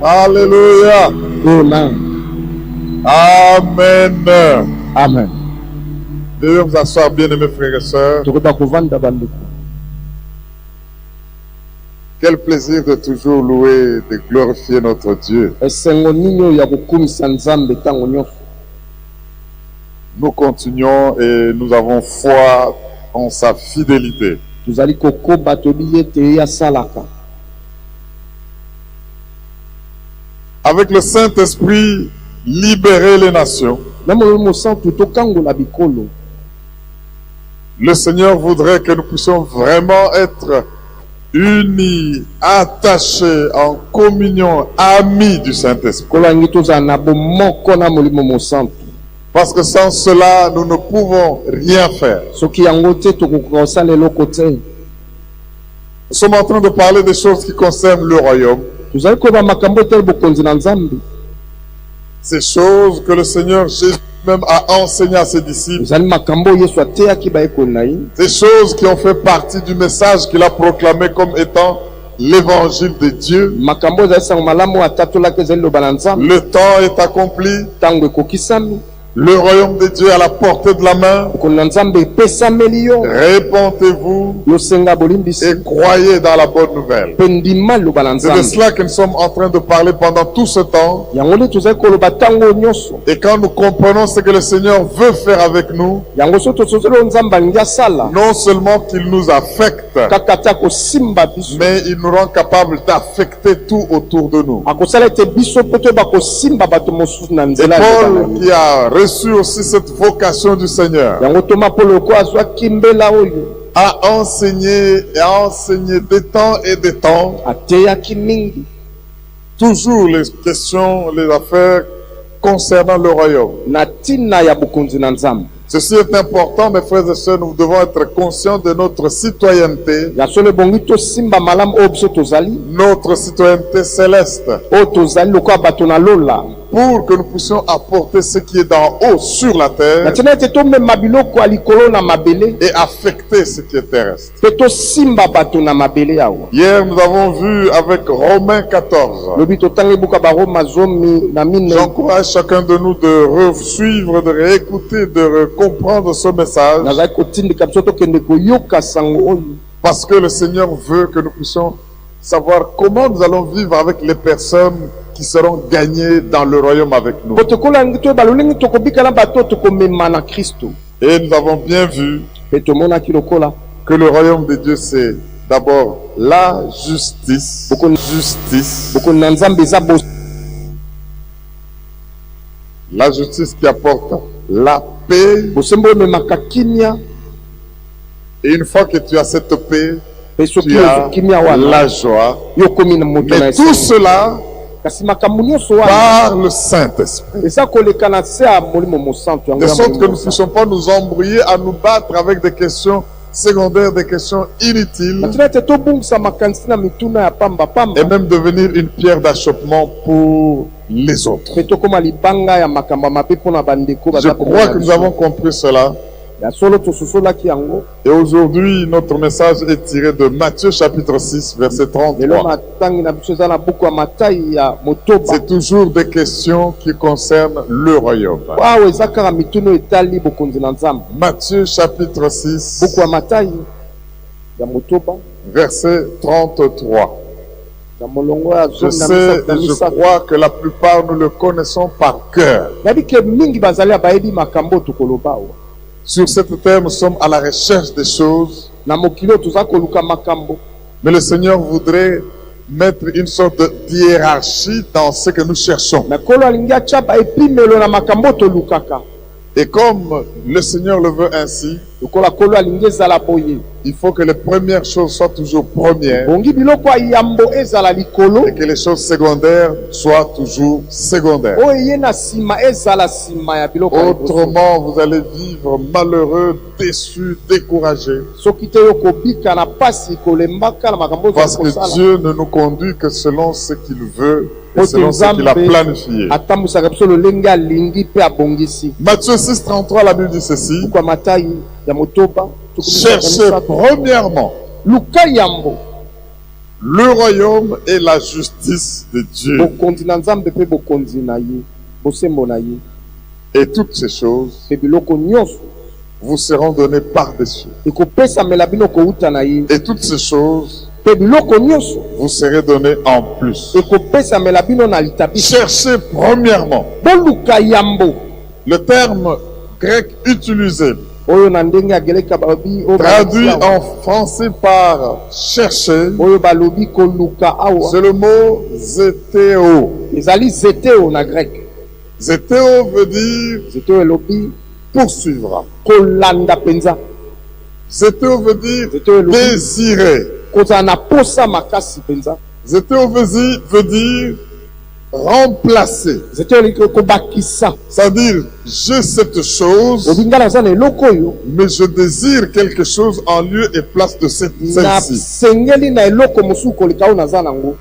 Alléluia. Amen. Amen. Amen. Veuillez vous asseoir, bien-aimés frères et sœurs. Quel plaisir de toujours louer, de glorifier notre Dieu. Nous continuons et nous avons foi en sa fidélité. Avec le Saint-Esprit, libérer les nations. Le Seigneur voudrait que nous puissions vraiment être unis, attachés, en communion, amis du Saint-Esprit. Parce que sans cela, nous ne pouvons rien faire. Nous sommes en train de parler des choses qui concernent le royaume. Ces choses que le Seigneur Jésus même a enseigné à ses disciples. Ces choses qui ont fait partie du message qu'il a proclamé comme étant l'évangile de Dieu. Le temps est accompli. Le royaume de Dieu est à la portée de la main. Répentez-vous et croyez dans la bonne nouvelle. C'est de cela que nous sommes en train de parler pendant tout ce temps. Et quand nous comprenons ce que le Seigneur veut faire avec nous, non seulement qu'il nous affecte, mais il nous rend capables d'affecter tout autour de nous. Et Paul, qui a reçu aussi cette vocation du Seigneur, a enseigné et a enseigné des temps et des temps, toujours les questions, les affaires concernant le royaume. Ceci est important, mes frères et sœurs, nous devons être conscients de notre citoyenneté, notre citoyenneté céleste, pour que nous puissions apporter ce qui est d'en haut sur la terre et affecter ce qui est terrestre. Hier, nous avons vu avec Romains 14. J'encourage chacun de nous de suivre, de réécouter, de comprendre ce message, parce que le Seigneur veut que nous puissions savoir comment nous allons vivre avec les personnes qui seront gagnées dans le royaume avec nous. Et nous avons bien vu que le royaume de Dieu, c'est d'abord la justice. La justice qui apporte la paix. Et une fois que tu as cette paix, tu as la joie. Mais tout cela par le Saint-Esprit. De sorte que nous ne puissions pas nous embrouiller à nous battre avec des questions secondaires, des questions inutiles, et même devenir une pierre d'achoppement pour les autres. Je crois que nous avons compris cela. Et aujourd'hui, notre message est tiré de Matthieu chapitre 6, verset 33. C'est toujours des questions qui concernent le royaume. Matthieu chapitre 6, verset 33. Je sais, je crois que la plupart nous le connaissons par cœur. Sur cette terre, nous sommes à la recherche des choses. Mais le Seigneur voudrait mettre une sorte de hiérarchie dans ce que nous cherchons. Et comme le Seigneur le veut ainsi, il faut que les premières choses soient toujours premières et que les choses secondaires soient toujours secondaires. Autrement, vous allez vivre malheureux, déçus, découragés. Parce que Dieu ne nous conduit que selon ce qu'il veut et selon ce qu'il a planifié. Matthieu 6, 33, la Bible dit ceci. Cherchez premièrement Le royaume est la justice de Dieu. Et toutes ces choses vous seront données par-dessus. Et toutes ces choses vous serez données en plus. Cherchez premièrement. Le terme grec utilisé, traduit en français par chercher, c'est le mot zeteo. Zeteo veut dire poursuivre. Zeteo veut dire désirer. Zeteo veut dire remplacer. C'est-à-dire, j'ai cette chose, mais je désire quelque chose en lieu et place de celle-ci.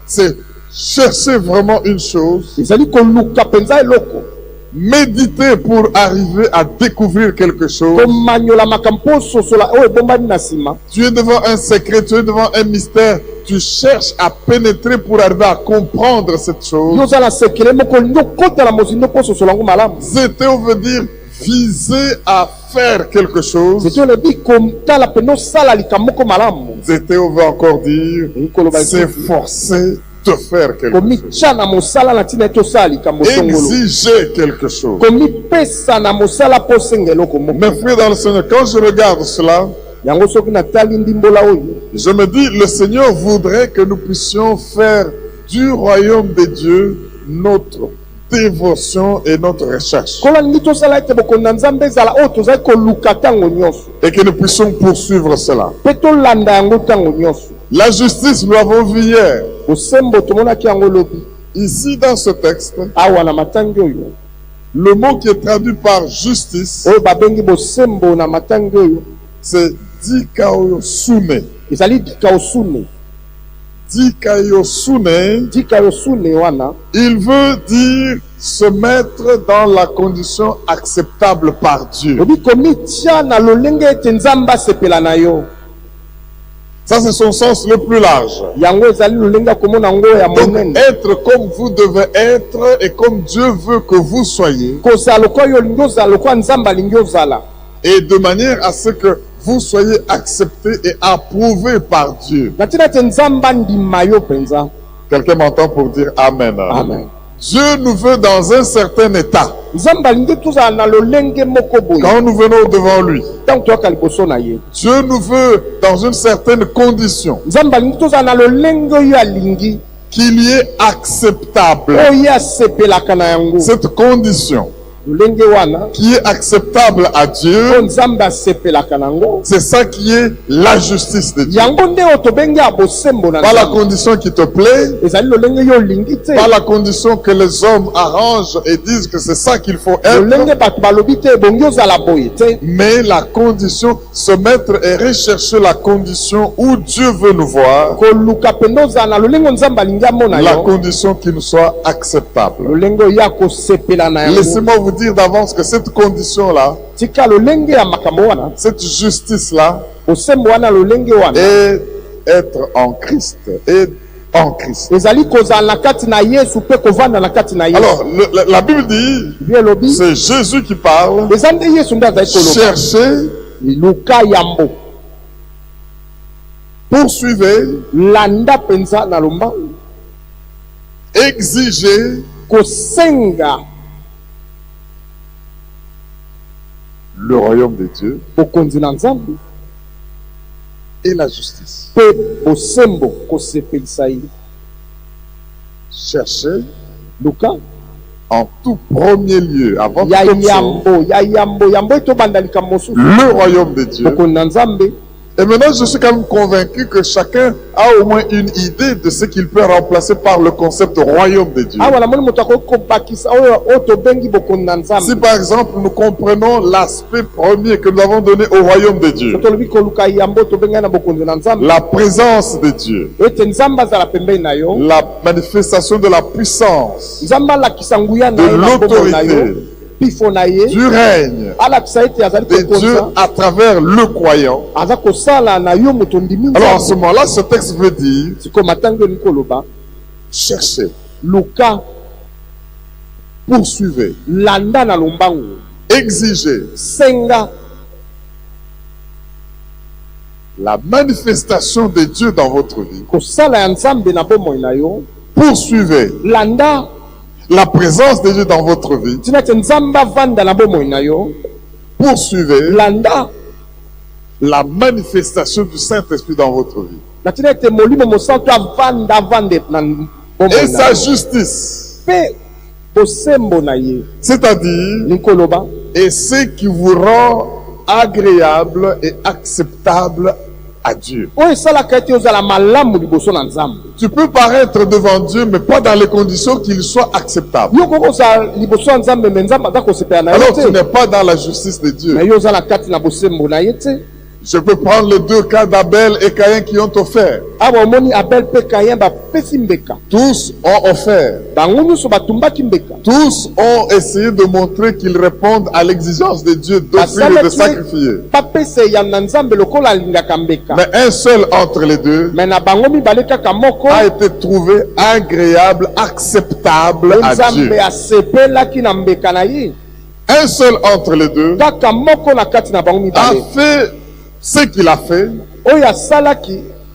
C'est chercher vraiment une chose, méditer pour arriver à découvrir quelque chose. Tu es devant un secret, tu es devant un mystère. Tu cherches à pénétrer pour arriver à comprendre cette chose. Zeteo veut dire viser à faire quelque chose. Zeteo veut encore dire s'efforcer de faire quelque chose. Exiger quelque chose. Mes frères dans le Seigneur, quand je regarde cela, je me dis, le Seigneur voudrait que nous puissions faire du royaume de Dieu notre dévotion et notre recherche. Et que nous puissions poursuivre cela. La justice, nous l'avons vu hier. Ici dans ce texte, le mot qui est traduit par justice, c'est dikaiosune. Dikaiosune, il veut dire se mettre dans la condition acceptable par Dieu. Ça, c'est son sens le plus large. Donc, être comme vous devez être et comme Dieu veut que vous soyez. Et de manière à ce que vous soyez accepté et approuvé par Dieu. Quelqu'un m'entend pour dire Amen. Amen. Dieu nous veut dans un certain état. Quand nous venons devant lui, Dieu nous veut dans une certaine condition qu'il y ait acceptable. Cette condition qui est acceptable à Dieu, c'est ça qui est la justice de Dieu. Pas la condition qui te plaît, pas la condition que les hommes arrangent et disent que c'est ça qu'il faut être, mais la condition, se mettre et rechercher la condition où Dieu veut nous voir, la condition qui nous soit acceptable. Laissez-moi vous dire d'avance que cette condition-là, cette justice-là, est être en Christ. Et en Christ. Alors, la Bible dit, c'est Jésus qui parle, cherchez, poursuivez, exigez, le royaume de Dieu et la justice. Cherchez en tout premier lieu, avant toute chose, le royaume de Dieu. Et maintenant, je suis quand même convaincu que chacun a au moins une idée de ce qu'il peut remplacer par le concept de royaume de Dieu. Si par exemple, nous comprenons l'aspect premier que nous avons donné au royaume de Dieu, la présence de Dieu, la manifestation de la puissance, de l'autorité, du règne de Dieu à travers le croyant. Alors en ce moment-là, ce texte veut dire cherchez, poursuivez, exigez la manifestation de Dieu dans votre vie. Poursuivez la présence de Dieu dans votre vie. Poursuivez la manifestation du Saint-Esprit dans votre vie. Et sa justice. C'est-à-dire, et ce qui vous rend agréable et acceptable à Dieu. Tu peux paraître devant Dieu, mais pas dans les conditions qu'il soit acceptable. Alors tu n'es pas dans la justice de Dieu. Je peux prendre les deux cas d'Abel et Caïn qui ont offert. Tous ont offert. Tous ont essayé de montrer qu'ils répondent à l'exigence de Dieu d'offrir et de sacrifier. Mais un seul entre les deux a été trouvé agréable, acceptable à Dieu. Un seul entre les deux a fait ce qu'il a fait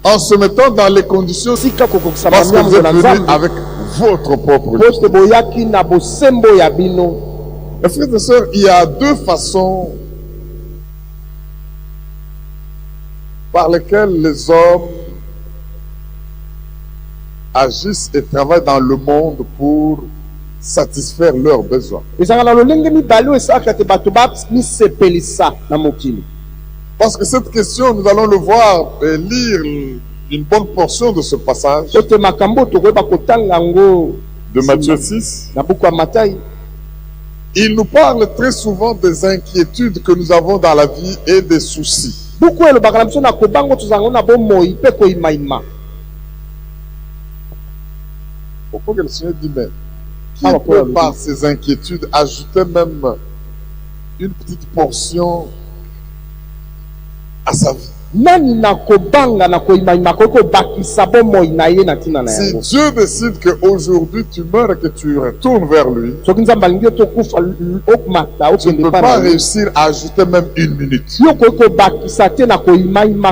en se mettant dans les conditions parce que vous êtes venu avec votre propre vie. Mes frères et sœurs, il y a deux façons par lesquelles les hommes agissent et travaillent dans le monde pour satisfaire leurs besoins. Parce que cette question, nous allons le voir et lire une bonne portion de ce passage de Matthieu 6. Il nous parle très souvent des inquiétudes que nous avons dans la vie et des soucis. Pourquoi le Seigneur dit, mais qui peut par ces inquiétudes ajouter même une petite portion à sa vie? Si Dieu décide qu'aujourd'hui tu meurs et que tu retournes vers lui, tu ne peux pas réussir à ajouter même une minute.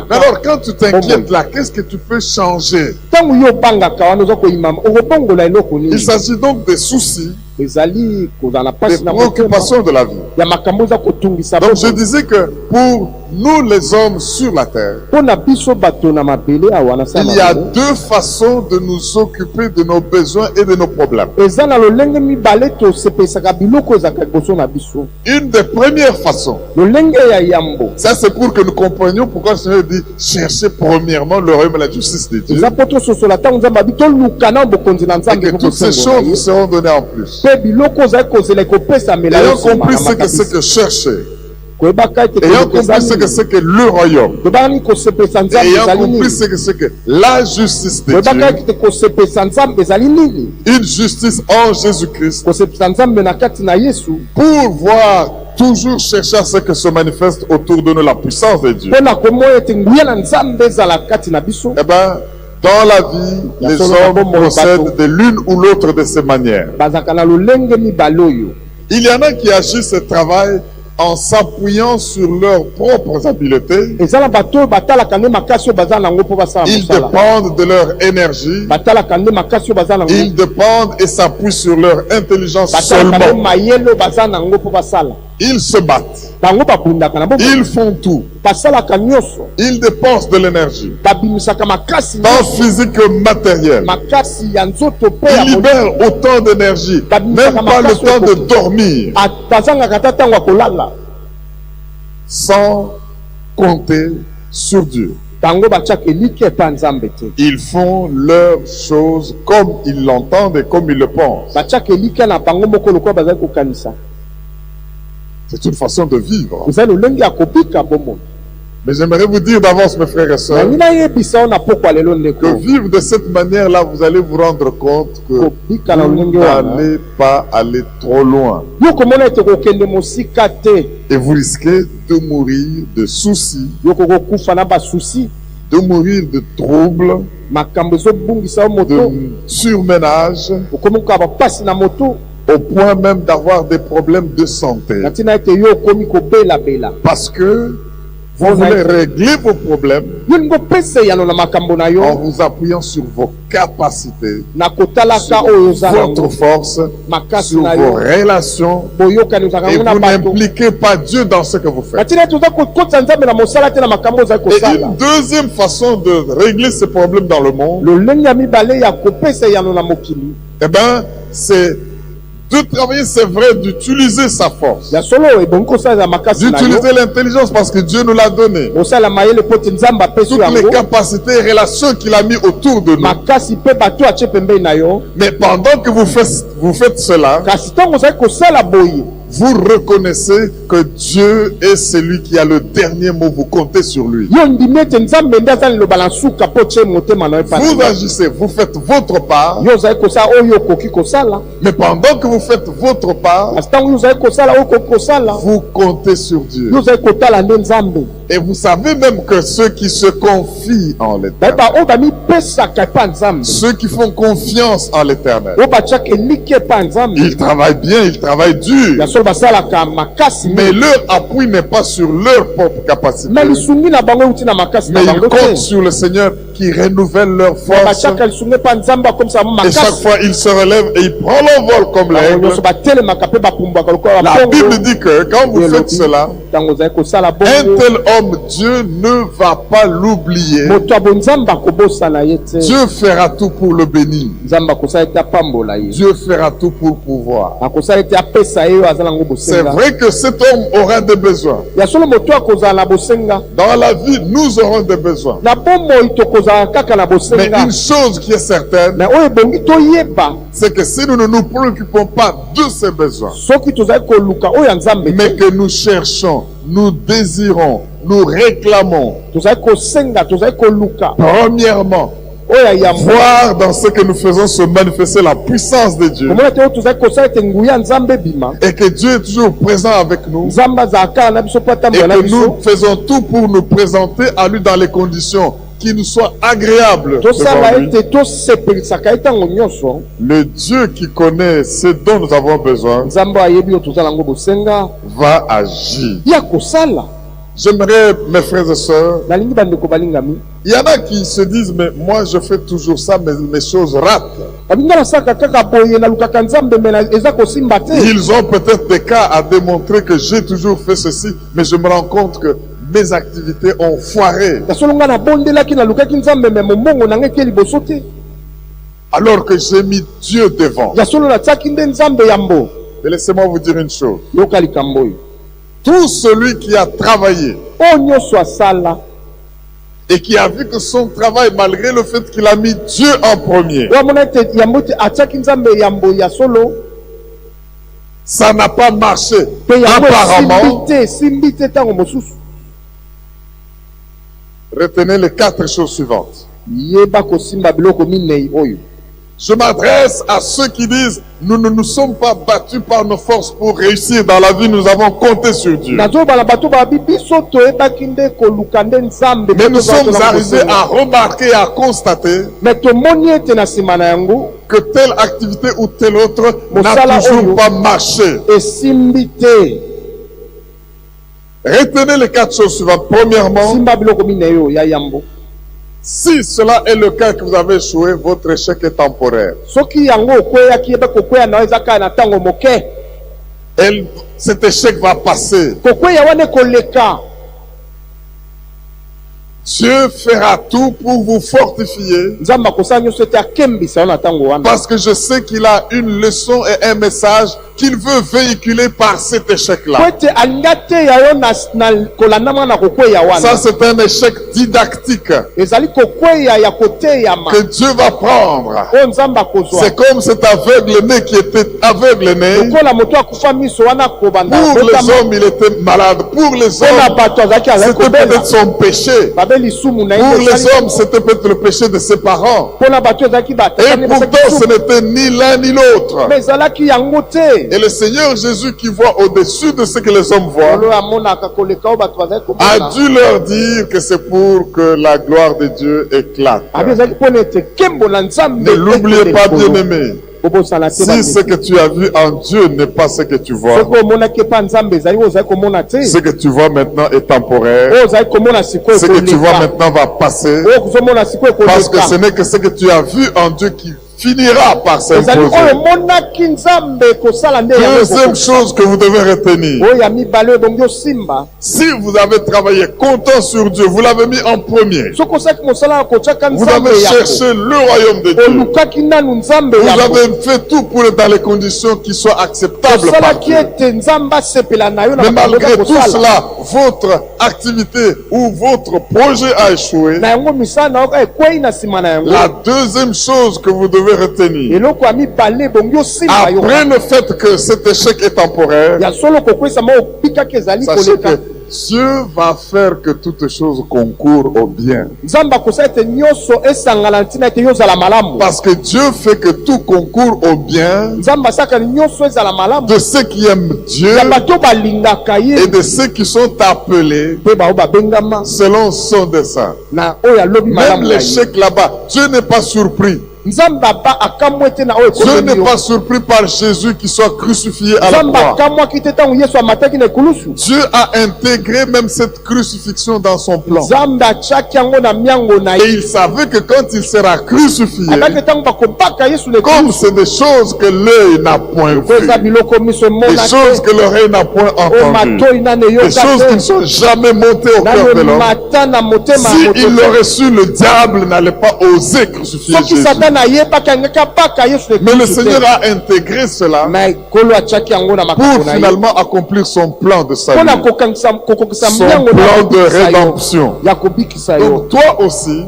Alors quand tu t'inquiètes là, qu'est-ce que tu peux changer? Il s'agit donc des soucis, des préoccupations de la vie. Donc je disais que pour nous les hommes sur la terre, il y a deux façons de nous occuper de nos besoins et de nos problèmes. Une des premières façons, ça c'est pour que nous comprenions pourquoi le Seigneur dit cherchez premièrement le royaume et la justice de Dieu, et que toutes ces choses vous seront données en plus. Ayant compris ce que c'est que chercher, ayant compris ce que c'est que le royaume, ayant compris ce que c'est que la justice de Dieu, une justice en Jésus-Christ, pour voir toujours chercher à ce que se manifeste autour de nous la puissance de Dieu. Eh bien, dans la vie, les hommes procèdent de l'une ou l'autre de ces manières. Il y en a qui agissent et travaillent en s'appuyant sur leurs propres habiletés. Ils dépendent de leur énergie. Ils dépendent et s'appuient sur leur intelligence seulement. Ils se battent. Ils font tout. Ils dépensent de l'énergie, tant physique que matérielle. Ils libèrent autant d'énergie, même pas le temps de dormir, sans compter sur Dieu. Ils font leurs choses comme ils l'entendent et comme ils le pensent. C'est une façon de vivre. Mais j'aimerais vous dire d'avance, mes frères et sœurs, que vivre de cette manière-là, vous allez vous rendre compte que vous n'allez pas aller trop loin. Et vous risquez de mourir de soucis, de mourir de troubles, de surménage, au point même d'avoir des problèmes de santé. Parce que vous voulez régler vos problèmes en vous appuyant sur vos capacités, sur votre force, sur vos relations, et vous n'impliquez pas Dieu dans ce que vous faites. Et une deuxième façon de régler ces problèmes dans le monde, eh bien, c'est de travailler, c'est vrai, d'utiliser sa force, d'utiliser l'intelligence parce que Dieu nous l'a donné. Toutes les capacités et relations qu'il a mis autour de nous. Mais pendant que vous faites cela, vous reconnaissez que Dieu est celui qui a le dernier mot, vous comptez sur lui. Vous agissez, vous faites votre part. Mais pendant que vous faites votre part, vous comptez sur Dieu. Et vous savez même que ceux qui se confient en l'Éternel, ceux qui font confiance en l'Éternel, ils travaillent bien, ils travaillent dur. Mais leur appui n'est pas sur leur propre capacité. Mais ils comptent sur le Seigneur qui renouvelle leur force. Et chaque fois, ils se relèvent et ils prennent l'envol comme l'aigle. La Bible dit que quand vous faites cela, un tel homme, Dieu ne va pas l'oublier. Dieu fera tout pour le bénir. Dieu fera tout pour pouvoir. C'est vrai que cet homme aura des besoins. Dans la vie, nous aurons des besoins. Mais une chose qui est certaine, c'est que si nous ne nous préoccupons pas de ces besoins, mais que nous cherchons, nous désirons, nous réclamons, premièrement, voir dans ce que nous faisons se manifester la puissance de Dieu, et que Dieu est toujours présent avec nous, et que nous faisons tout pour nous présenter à lui dans les conditions qui nous soient agréables devant lui. Le Dieu qui connaît ce dont nous avons besoin va agir. J'aimerais, mes frères et sœurs, il y en a qui se disent, mais moi je fais toujours ça, mais mes choses ratent. Ils ont peut-être des cas à démontrer que j'ai toujours fait ceci, mais je me rends compte que mes activités ont foiré. Alors que j'ai mis Dieu devant. Et laissez-moi vous dire une chose. Tout celui qui a travaillé et qui a vu que son travail, malgré le fait qu'il a mis Dieu en premier, ça n'a pas marché. Apparemment, retenez les 4 choses suivantes. Je m'adresse à ceux qui disent, nous ne nous sommes pas battus par nos forces pour réussir dans la vie, nous avons compté sur Dieu. Mais nous sommes arrivés à remarquer, à constater que telle activité ou telle autre n'a toujours pas marché. Retenez les 4 choses suivantes. Premièrement, si cela est le cas que vous avez échoué, votre échec est temporaire. Et cet échec va passer. Dieu fera tout pour vous fortifier. Parce que je sais qu'il a une leçon et un message qu'il veut véhiculer par cet échec-là. Ça, c'est un échec didactique que Dieu va prendre. C'est comme cet aveugle-né qui était aveugle-né. Pour les hommes, il était malade. Pour les hommes, c'était peut-être son péché. Pour les hommes, c'était peut-être le péché de ses parents. Et pourtant, ce n'était ni l'un ni l'autre. Et le Seigneur Jésus, qui voit au-dessus de ce que les hommes voient, a dû leur dire que c'est pour que la gloire de Dieu éclate. Ne l'oubliez pas, bien-aimé. Si ce que tu as vu en Dieu n'est pas ce que tu vois, ce que tu vois maintenant est temporaire. Ce que tu vois maintenant va passer. Parce que ce n'est que ce que tu as vu en Dieu qui finira par s'imposer. Deuxième chose que vous devez retenir. Si vous avez travaillé content sur Dieu, vous l'avez mis en premier. Vous avez cherché le royaume de Dieu. Vous avez fait tout pour être dans les conditions qui soient acceptables par Dieu. Mais malgré tout cela, votre activité ou votre projet a échoué. La deuxième chose que vous devez retenir, après le fait que cet échec est temporaire, sachez que Dieu va faire que toutes choses concourent au bien. Parce que Dieu fait que tout concourt au bien de ceux qui aiment Dieu et de ceux qui sont appelés selon son dessein. Même l'échec là-bas, Dieu n'est pas surpris. Dieu n'est pas surpris par Jésus qui soit crucifié à la croix. Dieu a intégré même cette crucifixion dans son plan. Et il savait que quand il sera crucifié, comme c'est des choses que l'œil n'a point vues, des choses que l'oreille n'a point entendues, des choses qui ne sont jamais montées au cœur de l'homme, s'il aurait su, le diable n'allait pas oser crucifier Jésus. Mais le Seigneur a intégré cela pour finalement accomplir son plan de salut, son plan de rédemption. Donc toi aussi,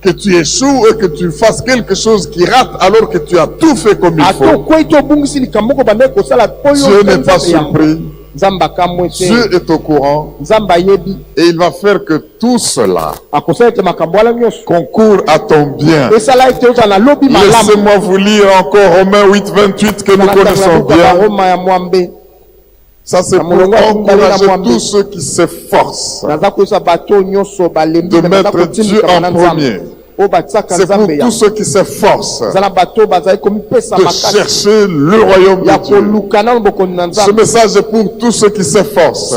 que tu échoues et que tu fasses quelque chose qui rate alors que tu as tout fait comme il faut, Dieu n'est pas surpris. Dieu est au courant et il va faire que tout cela concourt à ton bien. Laissez-moi vous lire encore Romains 8, 28 que nous connaissons bien. Ça, c'est pour encourager tous ceux qui s'efforcent de mettre Dieu en premier. C'est pour tous ceux qui s'efforcent de chercher le royaume de Dieu. Ce message est pour tous ceux qui s'efforcent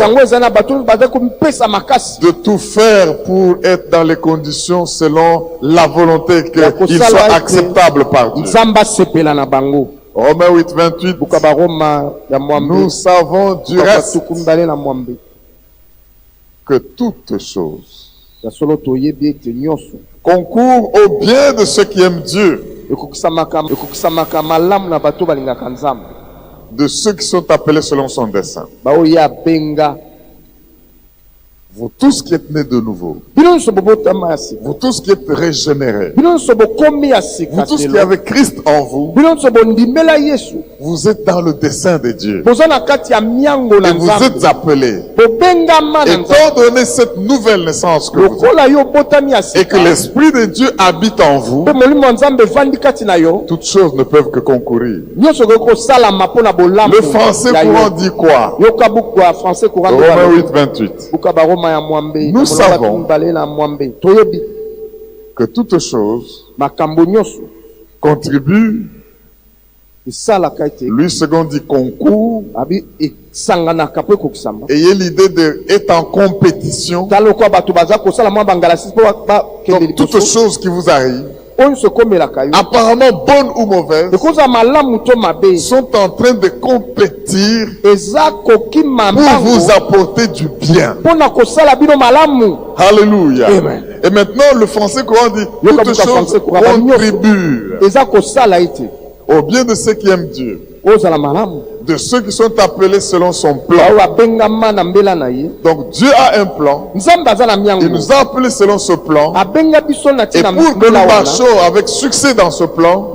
de tout faire pour être dans les conditions selon la volonté qu'il soit acceptable par Dieu. Romains 8, 28. Nous savons du reste que toutes choses concourent au bien de ceux qui aiment Dieu, de ceux qui sont appelés selon son dessein. Vous tous qui êtes nés de nouveau, vous tous qui êtes régénérés, vous tous qui avez Christ en vous, vous êtes dans le dessein de Dieu. Et vous êtes appelés. Étant donné cette nouvelle naissance que vous êtes, et que l'Esprit de Dieu habite en vous, toutes choses ne peuvent que concourir. Le français courant dit quoi? Romains 8, 28. Nous savons que toutes choses contribuent, lui second dit concours, ayez l'idée d'être en compétition. Donc toutes choses qui vous arrivent, apparemment bonnes ou mauvaises, sont en train de compétir pour vous apporter du bien. Alléluia. Amen. Et maintenant le français courant dit toutes choses contribuent au bien de ceux qui aiment Dieu. de ceux qui sont appelés selon son plan. Donc Dieu a un plan. Il nous a appelés selon ce plan. Et pour que nous marchions avec succès dans ce plan,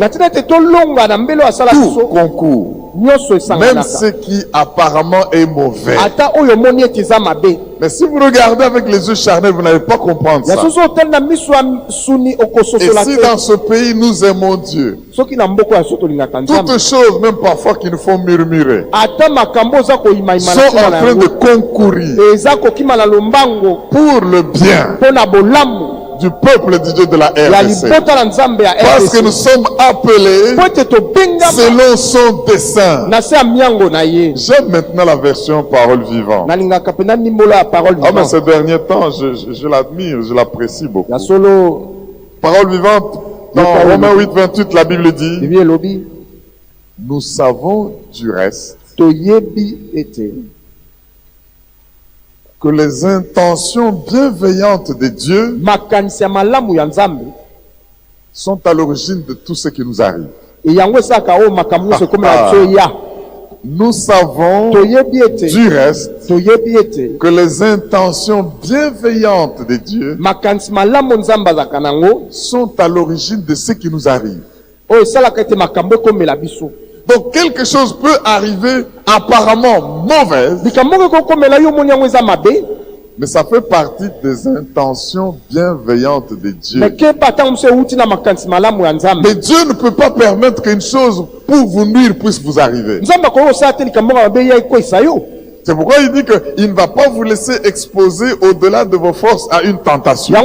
tout concourt. Même ce qui apparemment est mauvais. Mais si vous regardez avec les yeux charnels, vous n'allez pas comprendre ça. Et si dans ce pays nous aimons Dieu, toutes choses, même parfois qui nous font murmurer, sont en train de concourir pour le bien du peuple de Dieu de la RDC. Parce que nous sommes appelés selon son dessein. J'aime maintenant la version parole vivante. Ah, mais ces derniers temps, je l'admire, je l'apprécie beaucoup. Parole vivante, dans Romains 8, 28, la Bible dit: nous savons du reste que les intentions bienveillantes de Dieu sont à l'origine de tout ce qui nous arrive. Nous savons du reste que les intentions bienveillantes de Dieu sont à l'origine de ce qui nous arrive. Donc quelque chose peut arriver apparemment mauvaise, mais ça fait partie des intentions bienveillantes de Dieu. Mais Dieu ne peut pas permettre qu'une chose pour vous nuire puisse vous arriver. C'est pourquoi il dit qu'il ne va pas vous laisser exposer au-delà de vos forces à une tentation.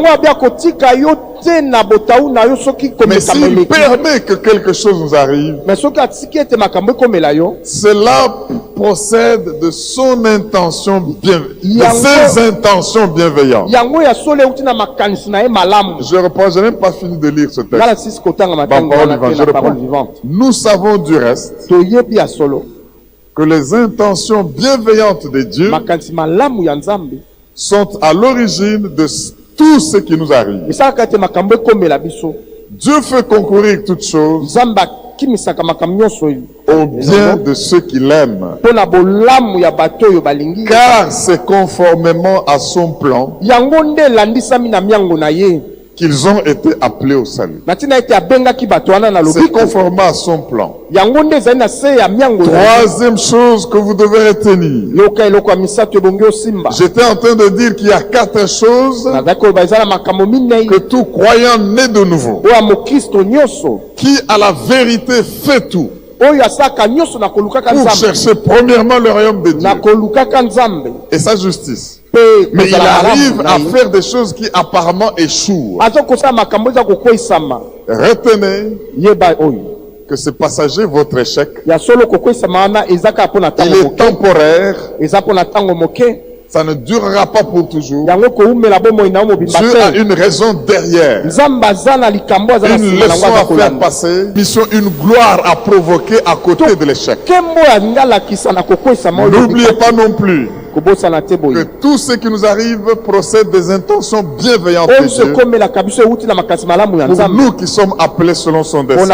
Mais s'il permet que quelque chose nous arrive, cela procède de son intention bienveillante, de ses intentions bienveillantes. Je reprends, je n'ai pas fini de lire ce texte. Parole vivante. Nous savons du reste que les intentions bienveillantes de Dieu sont à l'origine de tout ce qui nous arrive. Dieu fait concourir toutes choses au bien de ceux qui l'aiment, car c'est conformément à son plan qu'ils ont été appelés au salut. C'est conformément à son plan. Troisième chose que vous devez retenir. J'étais en train de dire qu'il y a 4 choses que tout croyant né de nouveau, qui à la vérité fait tout pour chercher premièrement le royaume de Dieu et sa justice. Mais il arrive à faire des choses qui apparemment échouent. Retenez que ce passager, votre échec, il est temporaire. Ça ne durera pas pour toujours. Dieu a une raison derrière. Une leçon à faire passer. Une gloire à provoquer à côté de l'échec. N'oubliez pas non plus que tout ce qui nous arrive procède des intentions bienveillantes de Dieu pour nous qui sommes appelés selon son dessein.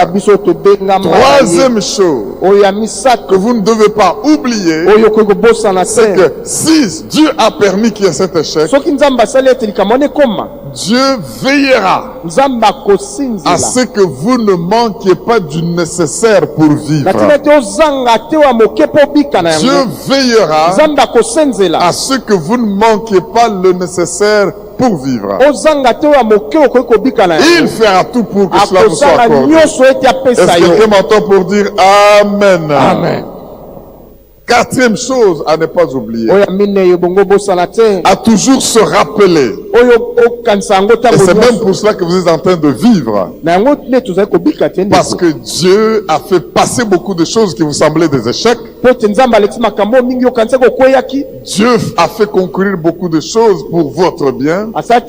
Troisième chose que vous ne devez pas oublier, c'est que si Dieu a permis qu'il y ait cet échec, Dieu veillera à ce que vous ne manquiez pas du nécessaire pour vivre. Dieu veillera à ce que vous ne manquiez pas le nécessaire pour vivre. Il fera tout pour que cela vous soit accordé. Est-ce que quelqu'un m'entend pour dire Amen? Amen. Quatrième chose à ne pas oublier, à toujours se rappeler, et c'est même pour cela que vous êtes en train de vivre, parce que Dieu a fait passer beaucoup de choses qui vous semblaient des échecs. Dieu a fait concourir beaucoup de choses pour votre bien. C'est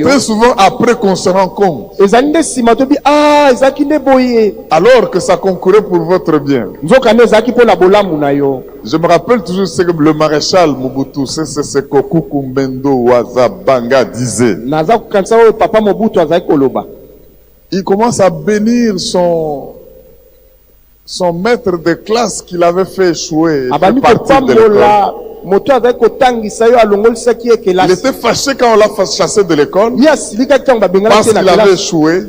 très souvent après qu'on se rend compte, alors que ça concourait pour votre bien. Je me rappelle toujours ce que le maréchal Mobutu Sese Kumbendo Wazabanga disait. Il commence à bénir son maître de classe qu'il avait fait échouer Il était fâché quand on l'a chassé de l'école parce qu'il avait échoué et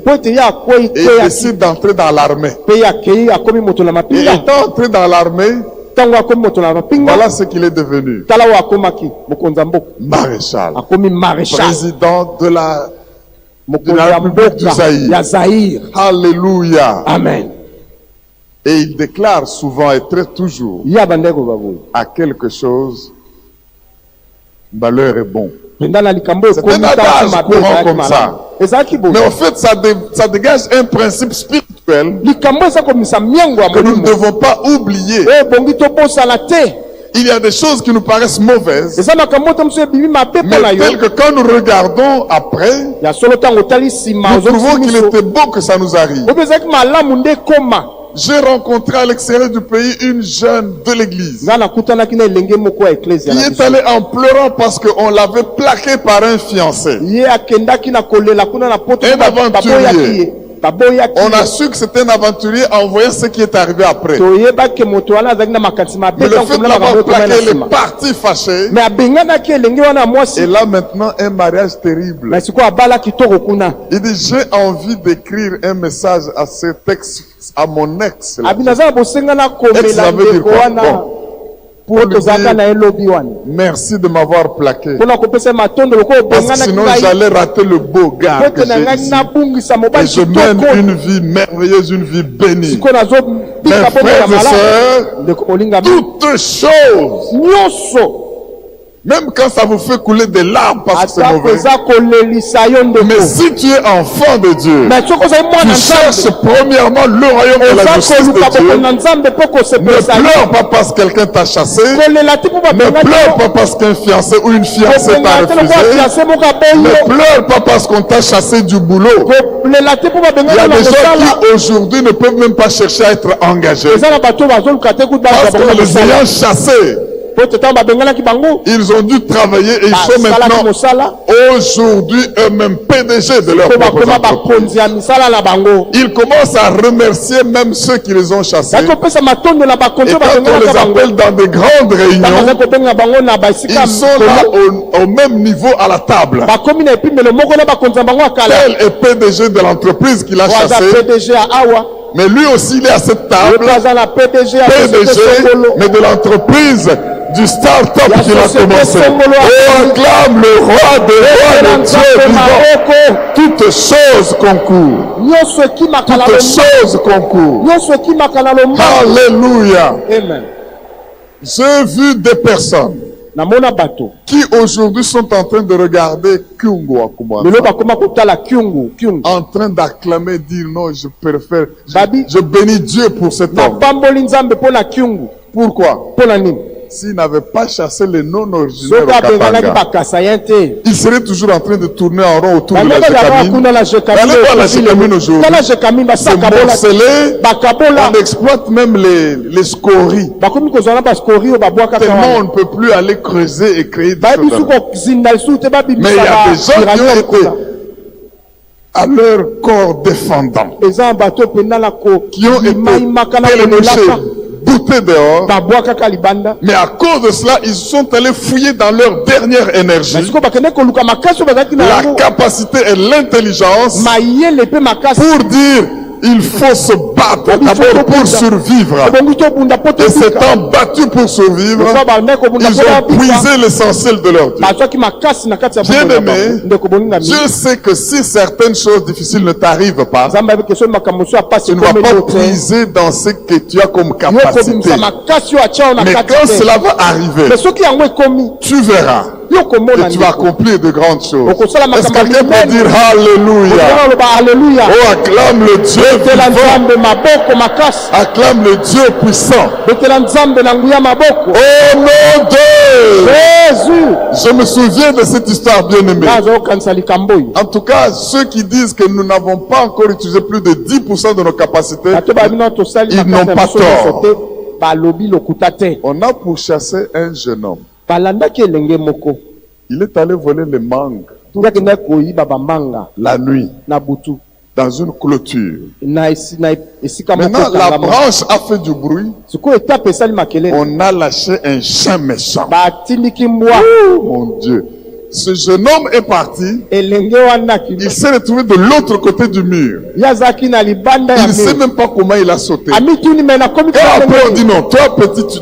il décide d'entrer dans l'armée. Et étant entré dans l'armée, voilà ce qu'il est devenu. Maréchal. Président de la République du Zaïre. Alléluia. Amen. Et il déclare souvent et très toujours à quelque chose, malheur est bon. C'est un adage courant comme ça. Mais en fait, ça dégage un principe spirituel que nous ne devons pas oublier. Il y a des choses qui nous paraissent mauvaises, mais telles que quand nous regardons après, nous trouvons qu'il était bon que ça nous arrive. J'ai rencontré à l'extérieur du pays une jeune de l'église qui est allée en pleurant parce qu'on l'avait plaqué par un fiancé, un aventurier. On a su que c'était un aventurier en voyant ce qui est arrivé après. Mais le fait de l'avoir plaqué, il est parti fâché. Et là maintenant, un mariage terrible. Il dit, j'ai envie d'écrire un message à cet ex, à mon ex. Ex, ça veut dire quoi? Bon. Merci de m'avoir plaqué. Parce que sinon j'allais rater le beau gars que j'ai ici. Et je mène une vie merveilleuse, une vie bénie. Mes frères et sœurs, toutes choses, même quand ça vous fait couler des larmes parce que c'est mauvais. Mais si tu es enfant de Dieu, tu cherches premièrement le royaume de la justice de Dieu. Ne pleure pas parce que quelqu'un t'a chassé. Ne pleure pas parce qu'un fiancé ou une fiancée t'a refusé. Ne pleure pas parce qu'on t'a chassé du boulot. Il y a des gens qui aujourd'hui ne peuvent même pas chercher à être engagés. Parce que les ayant chassés, ils ont dû travailler et ils sont maintenant aujourd'hui eux-mêmes PDG de leur propre entreprise. Ils commencent à remercier même ceux qui les ont chassés. Et quand on les appelle dans de grandes réunions, ils sont là au même niveau à la table. Tel est PDG de l'entreprise qu'il a chassé. Mais lui aussi il est à cette table, PDG, mais de l'entreprise du start-up qu'il a commencé. Oh, acclame le roi des rois, le Dieu vivant. Toutes choses concourent. Toutes choses concourent. Alléluia. J'ai vu des personnes qui aujourd'hui sont en train de regarder Kyungu Akumwa, en train d'acclamer, dire non, je préfère, je bénis Dieu pour cet homme. Pourquoi? S'il n'avait pas chassé les non-originaires au Katanga, il serait toujours en train de tourner en rond autour de la Gécamine. Allez voir la Gécamine aujourd'hui. C'est morcelé. On exploite même les scories. Tellement on ne peut plus aller creuser et créer des choses. Mais il y a des gens qui ont été à leur corps défendant, qui ont été télémouchés, boutés dehors, mais à cause de cela, ils sont allés fouiller dans leur dernière énergie, la capacité et l'intelligence pour dire il faut se battre d'abord pour survivre. Et s'étant battus pour survivre, ils ont brisé l'essentiel de leur Dieu. Bien-aimé, Dieu sait que si certaines choses difficiles ne t'arrivent pas, tu ne vas pas briser dans ce que tu as comme capacité. Mais quand cela va arriver, tu verras. Et tu vas accomplir de grandes choses. Est-ce que quelqu'un peut dire Alléluia? Oh, acclame le Dieu vivant. Acclame le Dieu puissant. Oh mon Dieu! Je me souviens de cette histoire bien aimée. En tout cas, ceux qui disent que nous n'avons pas encore utilisé plus de 10% de nos capacités, ils n'ont pas tort. On a pourchassé un jeune homme. Il est allé voler les mangues la nuit dans une clôture. Maintenant, la branche a fait du bruit. On a lâché un chien méchant. Oh, mon Dieu. Ce jeune homme est parti. Il s'est retrouvé de l'autre côté du mur. Il ne sait même pas comment il a sauté. Et après on dit non, toi petit, tu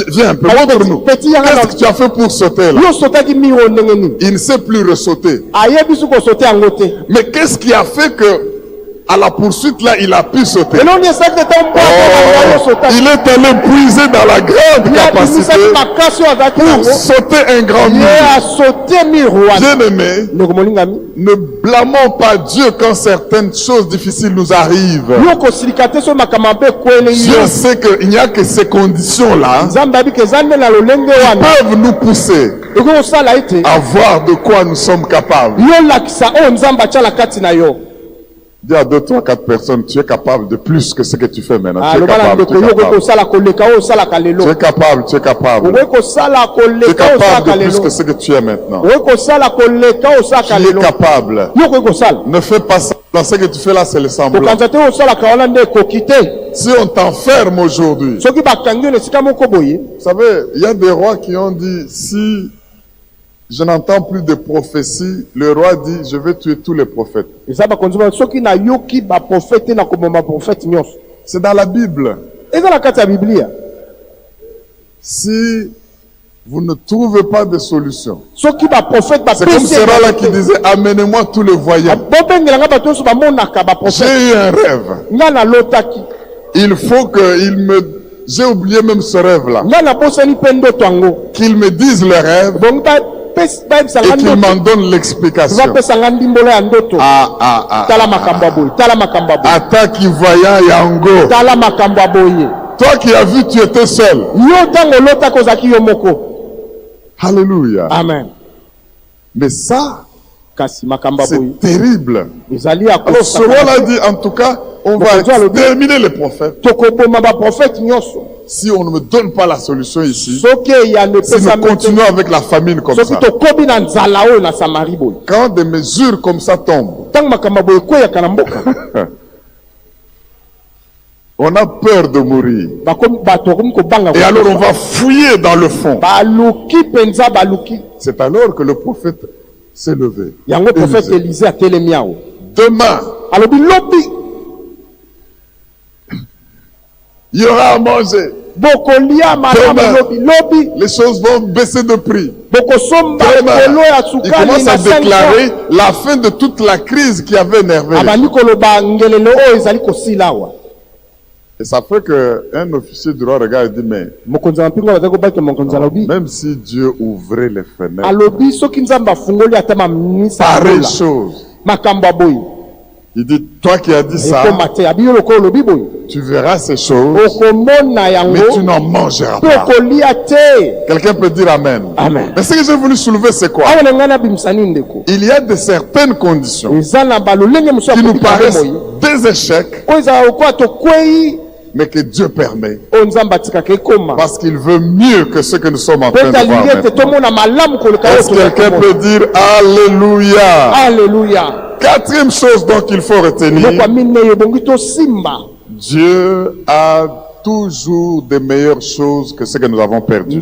viens un peu, montre-nous. Qu'est-ce que tu as fait pour sauter là? Il ne sait plus ressauter. Mais qu'est-ce qui a fait que à la poursuite là, il a pu sauter? Il est allé puiser dans la grande capacité pour sauter un grand mur. Bien-aimé, ne blâmons pas Dieu quand certaines choses difficiles nous arrivent. Dieu sait qu'il n'y a que ces conditions-là qui peuvent nous pousser à voir de quoi nous sommes capables. Dis à 2, 3, 4 personnes, tu es capable de plus que ce que tu fais maintenant. Tu es capable, tu es capable. Tu es capable, tu es capable. Tu es capable de plus que ce que tu es maintenant. Tu es capable. Ne fais pas ça. Dans ce que tu fais là, c'est le semblant. Si on t'enferme aujourd'hui, vous savez, il y a des rois qui ont dit, si je n'entends plus de prophéties, le roi dit, je vais tuer tous les prophètes. C'est dans la Bible. Si vous ne trouvez pas de solution, c'est comme ce roi-là qui disait, amenez-moi tous les voyants. J'ai eu un rêve. Il faut qu'il me... J'ai oublié même ce rêve-là. Qu'il me dise le rêve et qu'il m'en donne l'explication. Attaque voyant Yango. Toi qui as vu, tu étais seul. Alléluia. Amen. Mais ça, c'est terrible. Alors ce roi-là dit, en tout cas, on va exterminer les prophètes. Si on ne me donne pas la solution ici, si nous continuons avec la famine comme ça, quand des mesures comme ça tombent, on a peur de mourir. Et alors on va fouiller dans le fond. C'est alors que le prophète s'est levé. Demain, il y aura à manger. Demain, les choses vont baisser de prix. Demain, il commence à déclarer la fin de toute la crise qui avait énervé. Et ça fait qu'un officier du roi regarde et dit, mais même si Dieu ouvrait les fenêtres, pareille chose. Il dit, toi qui as dit ça, tu verras ces choses, mais tu n'en mangeras pas. Quelqu'un peut dire Amen. Amen. Mais ce que j'ai voulu soulever, c'est quoi? Il y a de certaines conditions qui nous paraissent des échecs, mais que Dieu permet. Parce qu'il veut mieux que ce que nous sommes en train de voir maintenant. Est-ce que quelqu'un peut dire Alléluia? Alléluia. Quatrième chose donc il faut retenir, Dieu a toujours des meilleures choses que ce que nous avons perdu.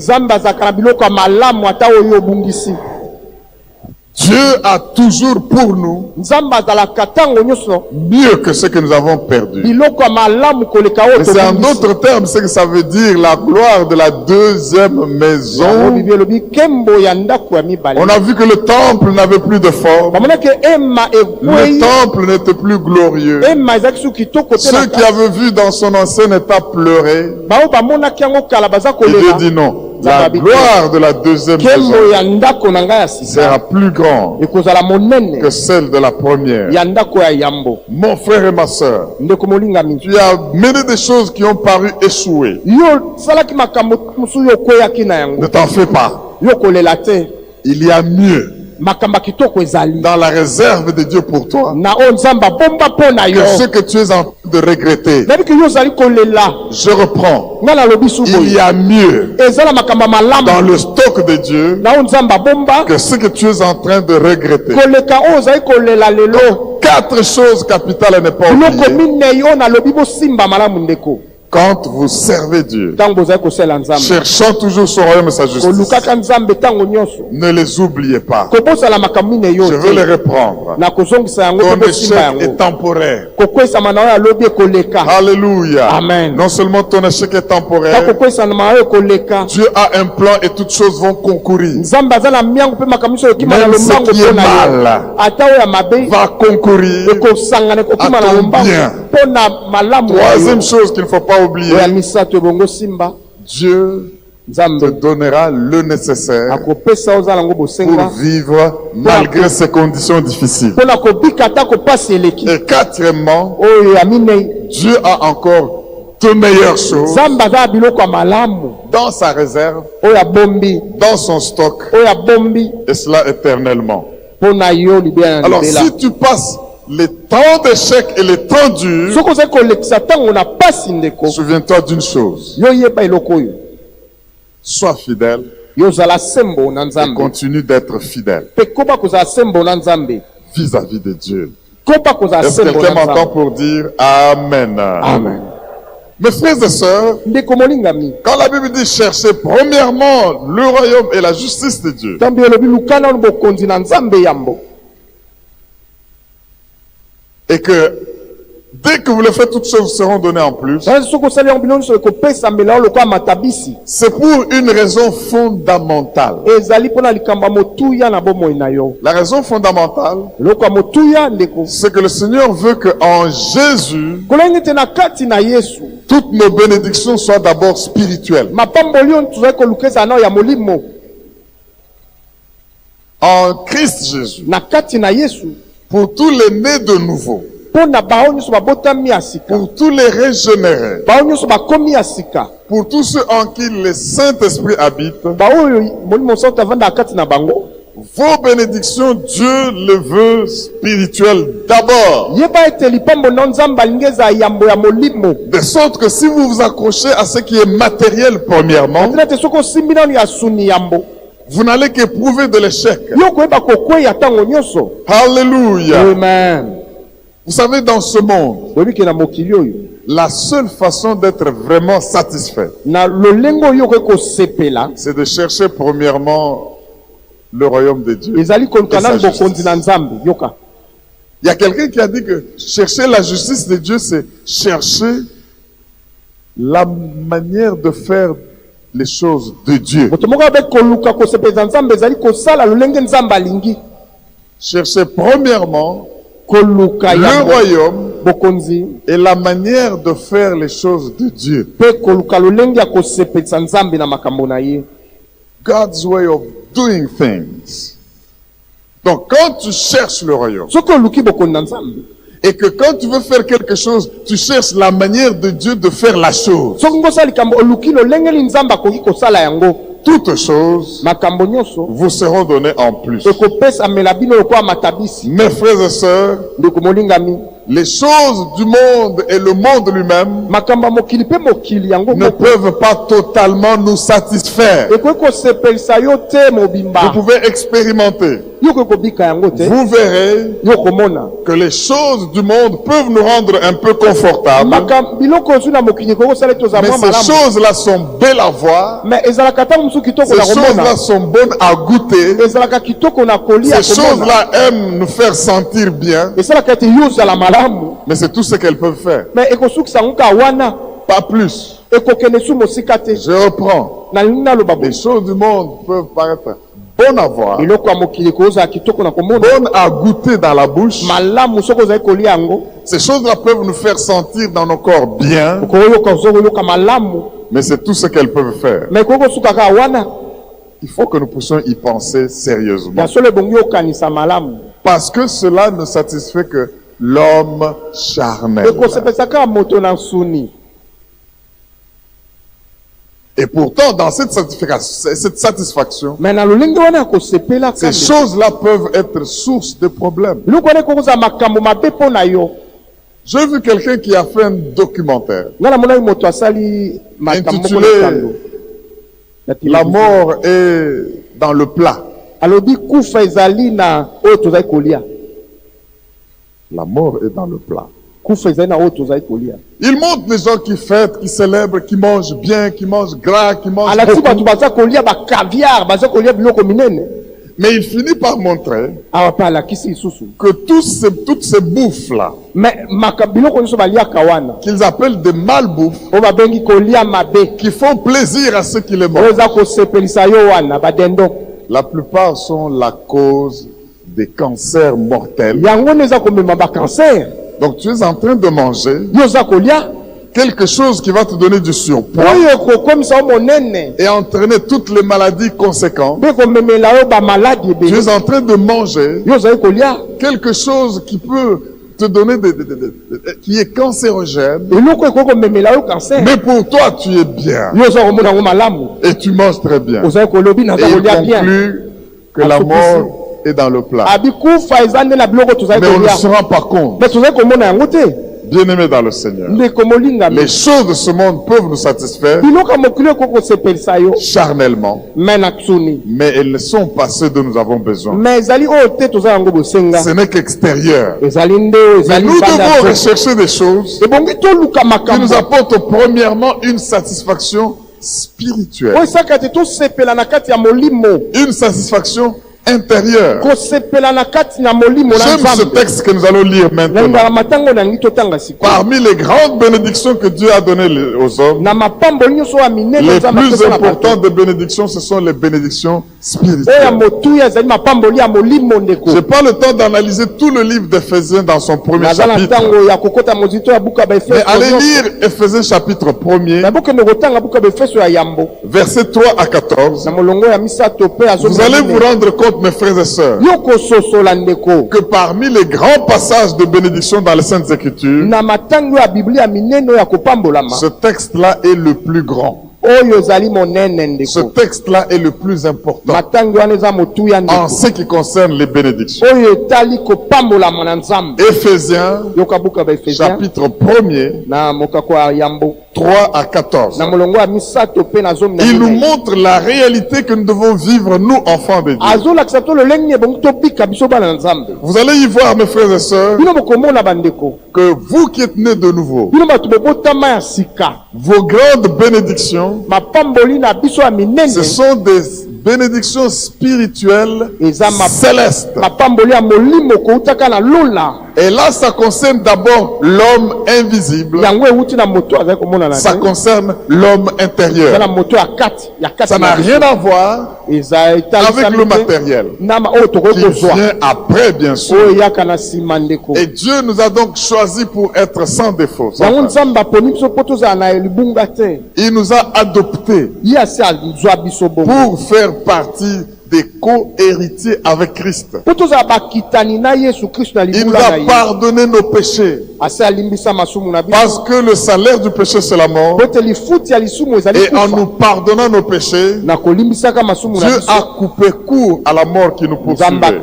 Dieu a toujours pour nous mieux que ce que nous avons perdu. Mais c'est en d'autres termes ce que ça veut dire, la gloire de la deuxième maison. On a vu que le temple n'avait plus de forme. Le temple n'était plus glorieux. Ceux qui avaient vu dans son ancien état pleurer, et Dieu dit non. La gloire de la deuxième maison sera plus grande que celle de la première. Mon frère et ma soeur, tu as mené des choses qui ont paru échouer. Ne t'en fais pas. Il y a mieux dans la réserve de Dieu pour toi que ce que tu es en train de regretter. Je reprends. Il y a mieux dans le stock de Dieu que ce que tu es en train de regretter. 4 choses capitales à ne pas oublier. Quand vous servez Dieu, cherchant toujours son royaume et sa justice, ne les oubliez pas. Je veux les reprendre. Ton échec est temporaire. Alléluia. Amen. Non seulement ton échec est temporaire, Dieu a un plan et toutes choses vont concourir. Même ce qui est mal va concourir à ton bien. Troisième chose qu'il ne faut pas oublier, Dieu te donnera le nécessaire pour vivre malgré ces conditions difficiles. Et quatrièmement, Dieu a encore de meilleures choses dans sa réserve, dans son stock, et cela éternellement. Alors si tu passes les temps d'échec et les temps durs, souviens-toi d'une chose. Sois fidèle et continue d'être fidèle vis-à-vis de Dieu. Est-ce que quelqu'un m'entend pour dire Amen? Amen. Mes frères et sœurs, quand la Bible dit chercher premièrement le royaume et la justice de Dieu, et que dès que vous le faites, toutes choses seront données en plus. C'est pour une raison fondamentale. La raison fondamentale, c'est que le Seigneur veut qu'en Jésus, toutes nos bénédictions soient d'abord spirituelles. En Christ Jésus, pour tous les nés de nouveau, pour tous les régénérés, pour tous ceux en qui le Saint-Esprit habite, vos bénédictions, Dieu le veut spirituelles d'abord. De sorte que si vous vous accrochez à ce qui est matériel premièrement, vous n'allez qu'éprouver de l'échec. Alléluia. Amen. Vous savez, dans ce monde, la seule façon d'être vraiment satisfait, c'est de chercher premièrement le royaume de Dieu. Il y a quelqu'un qui a dit que chercher la justice de Dieu, c'est chercher la manière de faire les choses de Dieu. Chercher premièrement le royaume et la manière de faire les choses de Dieu. God's way of doing things. Donc quand tu cherches le royaume et que quand tu veux faire quelque chose, tu cherches la manière de Dieu de faire la chose, toutes choses vous seront données en plus. Mes frères et sœurs, les choses du monde et le monde lui-même ne peuvent pas totalement nous satisfaire. Vous pouvez expérimenter. Vous verrez que les choses du monde peuvent nous rendre un peu confortables. Mais ces choses-là sont belles à voir. Ces choses-là sont bonnes à goûter. Ces choses-là aiment nous faire sentir bien. Mais c'est tout ce qu'elles peuvent faire. Pas plus. Je reprends. Les choses du monde peuvent paraître bonnes à voir, bonnes à goûter dans la bouche. Ces choses-là peuvent nous faire sentir dans nos corps bien. Mais c'est tout ce qu'elles peuvent faire. Il faut que nous puissions y penser sérieusement. Parce que cela ne satisfait que l'homme charnel. Et pourtant, dans cette satisfaction, ces choses-là peuvent être source de problèmes. J'ai vu quelqu'un qui a fait un documentaire intitulé « La mort est dans le plat ». La mort est dans le plat. Il montre les gens qui fêtent, qui célèbrent, qui mangent bien, qui mangent gras, qui mangent beaucoup. Mais il finit par montrer que toutes ces bouffes-là, qu'ils appellent des malbouffes, qui font plaisir à ceux qui les mangent, la plupart sont la cause des cancers mortels. Donc tu es en train de manger quelque chose qui va te donner du surpoids et entraîner toutes les maladies conséquentes. Tu es en train de manger quelque chose qui peut te donner qui est cancérogène. Mais pour toi, tu es bien. Et tu manges très bien. Et il conclut que la mort est dans le plat. Mais on ne se rend pas compte. Bien-aimés dans le Seigneur, les choses de ce monde peuvent nous satisfaire charnellement, mais elles ne sont pas ce dont nous avons besoin. Ce n'est qu'extérieur. Mais nous devons rechercher des choses qui nous apportent premièrement une satisfaction spirituelle, une satisfaction intérieur. J'aime ce texte que nous allons lire maintenant. Parmi les grandes bénédictions que Dieu a données aux hommes, les plus importantes des bénédictions, ce sont les bénédictions spirituelles. Je n'ai pas le temps d'analyser tout le livre d'Éphésiens dans son premier chapitre. Mais allez lire Éphésiens chapitre 1er, versets 3 à 14. Vous allez vous rendre compte, mes frères et sœurs, que parmi les grands passages de bénédiction dans les Saintes Écritures, ce texte-là est le plus grand. Ce texte-là est le plus important en ce qui concerne les bénédictions. Éphésiens, chapitre 1er, 3 à 14. Il nous montre la réalité que nous devons vivre, nous, enfants de Dieu. Vous allez y voir, mes frères et sœurs, que vous qui êtes nés de nouveau, vos grandes bénédictions, ce sont des bénédictions spirituelles célestes. Et là, ça concerne d'abord l'homme invisible. Ça concerne l'homme intérieur. Ça n'a rien à voir avec le matériel, qui vient après, bien sûr. Et Dieu nous a donc choisi pour être sans défaut. Il nous a adoptés pour faire partie des co-héritiers avec Christ. Il nous a pardonné nos péchés. Parce que le salaire du péché, c'est la mort. Et en nous pardonnant nos péchés, Dieu a coupé court à la mort qui nous poursuivait.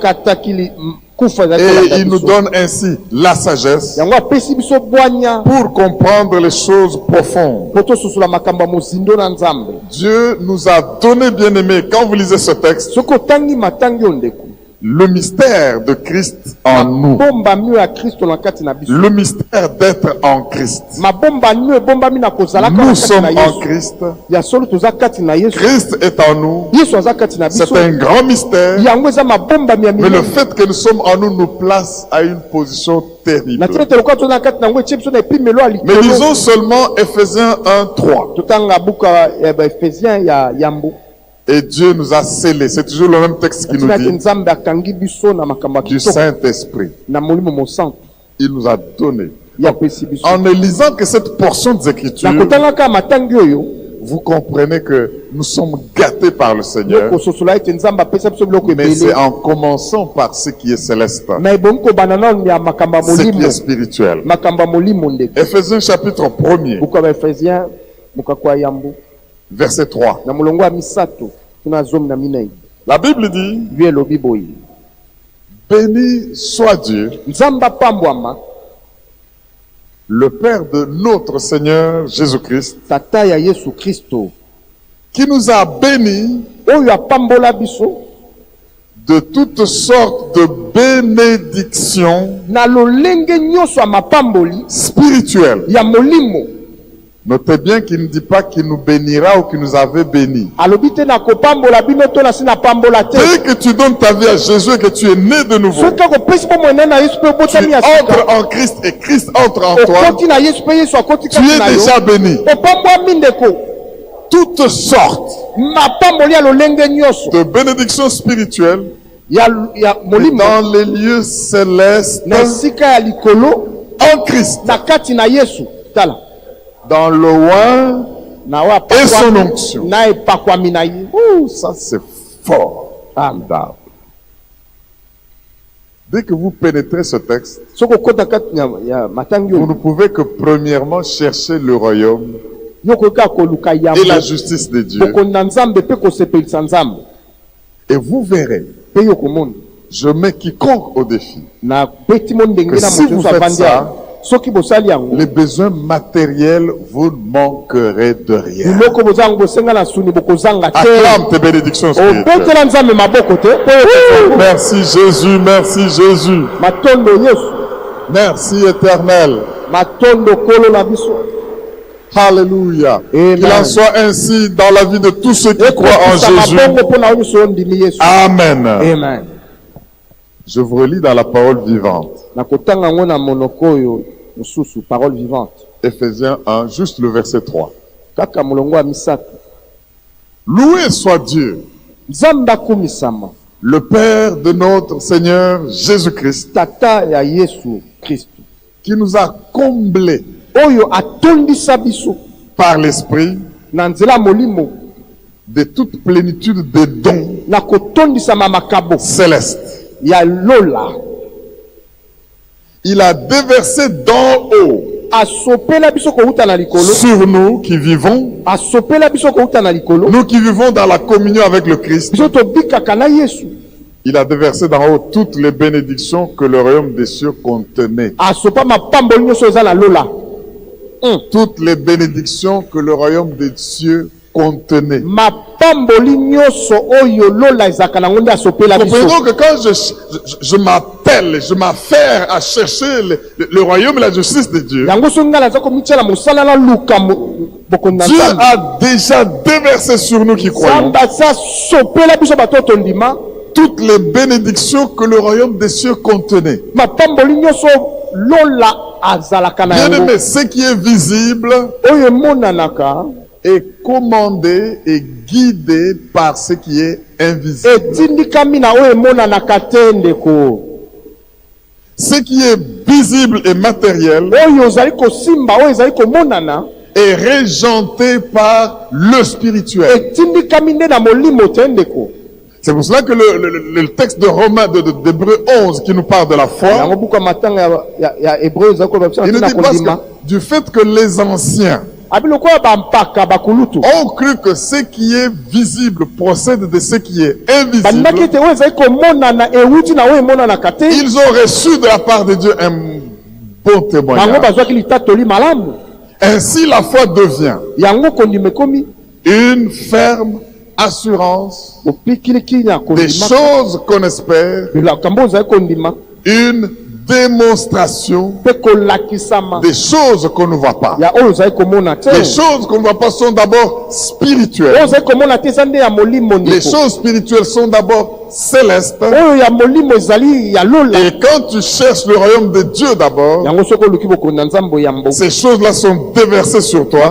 Et il nous donne ainsi la sagesse pour comprendre les choses profondes. Dieu nous a donné, bien-aimés, quand vous lisez ce texte, le mystère de Christ en nous. Le mystère d'être en Christ. Nous sommes en Christ. Christ est en nous. C'est un grand mystère. Mais le fait que nous sommes en nous nous place à une position terrible. Mais lisons seulement Éphésiens 1:3. Et Dieu nous a scellés. C'est toujours le même texte qui nous dit. Du Saint-Esprit. Il nous a donné. En ne lisant que cette portion des Écritures, vous comprenez que nous sommes gâtés par le Seigneur. Mais c'est en commençant par ce qui est céleste, ce qui est spirituel. Éphésiens chapitre 1er. Verset 3. La Bible dit, béni soit Dieu, le Père de notre Seigneur Jésus-Christ, qui nous a bénis de toutes sortes de bénédictions spirituelles. Notez bien qu'il ne dit pas qu'il nous bénira ou qu'il nous avait bénis. Dès que tu donnes ta vie à Jésus et que tu es né de nouveau, tu entres en Christ et Christ entre en toi, tu es déjà béni. Toutes sortes de bénédictions spirituelles dans les lieux célestes en Christ, dans le oint et son onction. Ça c'est fort. Dès que vous pénétrez ce texte, vous ne pouvez que premièrement chercher le royaume et la justice de Dieu. Et vous verrez, je mets quiconque au défi, que si vous faites ça, les besoins matériels, vous ne manquerez de rien. Acclame tes bénédictions spirituelles. Merci Jésus, merci Jésus. Merci Éternel. Alléluia. Qu'il en soit ainsi dans la vie de tous ceux qui croient en Jésus. Amen. Amen. Je vous relis dans la parole vivante. Parole vivante. Éphésiens 1, juste le verset 3. Loué soit Dieu, le Père de notre Seigneur Jésus-Christ, qui nous a comblés par l'Esprit de toute plénitude de dons célestes. Il a déversé d'en haut sur nous qui vivons, nous qui vivons dans la communion avec le Christ. Il a déversé d'en haut toutes les bénédictions que le royaume des cieux contenait. Toutes les bénédictions que le royaume des cieux contenait. Comprenons que quand je m'appelle, je m'affaire à chercher le royaume et la justice de Dieu, Dieu a déjà déversé sur nous qui croyons toutes les bénédictions que le royaume des cieux contenait. Bien aimé, ce qui est visible est commandé et guidé par ce qui est invisible. Ce qui est visible et matériel est régenté par le spirituel. C'est pour cela que le texte de Romains, d'Hébreux 11, qui nous parle de la foi, il nous dit parce que du fait que les anciens ont cru que ce qui est visible procède de ce qui est invisible, ils ont reçu de la part de Dieu un bon témoignage. Ainsi la foi devient une ferme assurance des choses qu'on espère, une démonstration des choses qu'on ne voit pas. Les choses qu'on ne voit pas sont d'abord spirituelles. Les choses spirituelles sont d'abord célestes. Et quand tu cherches le royaume de Dieu d'abord, ces choses-là sont déversées sur toi.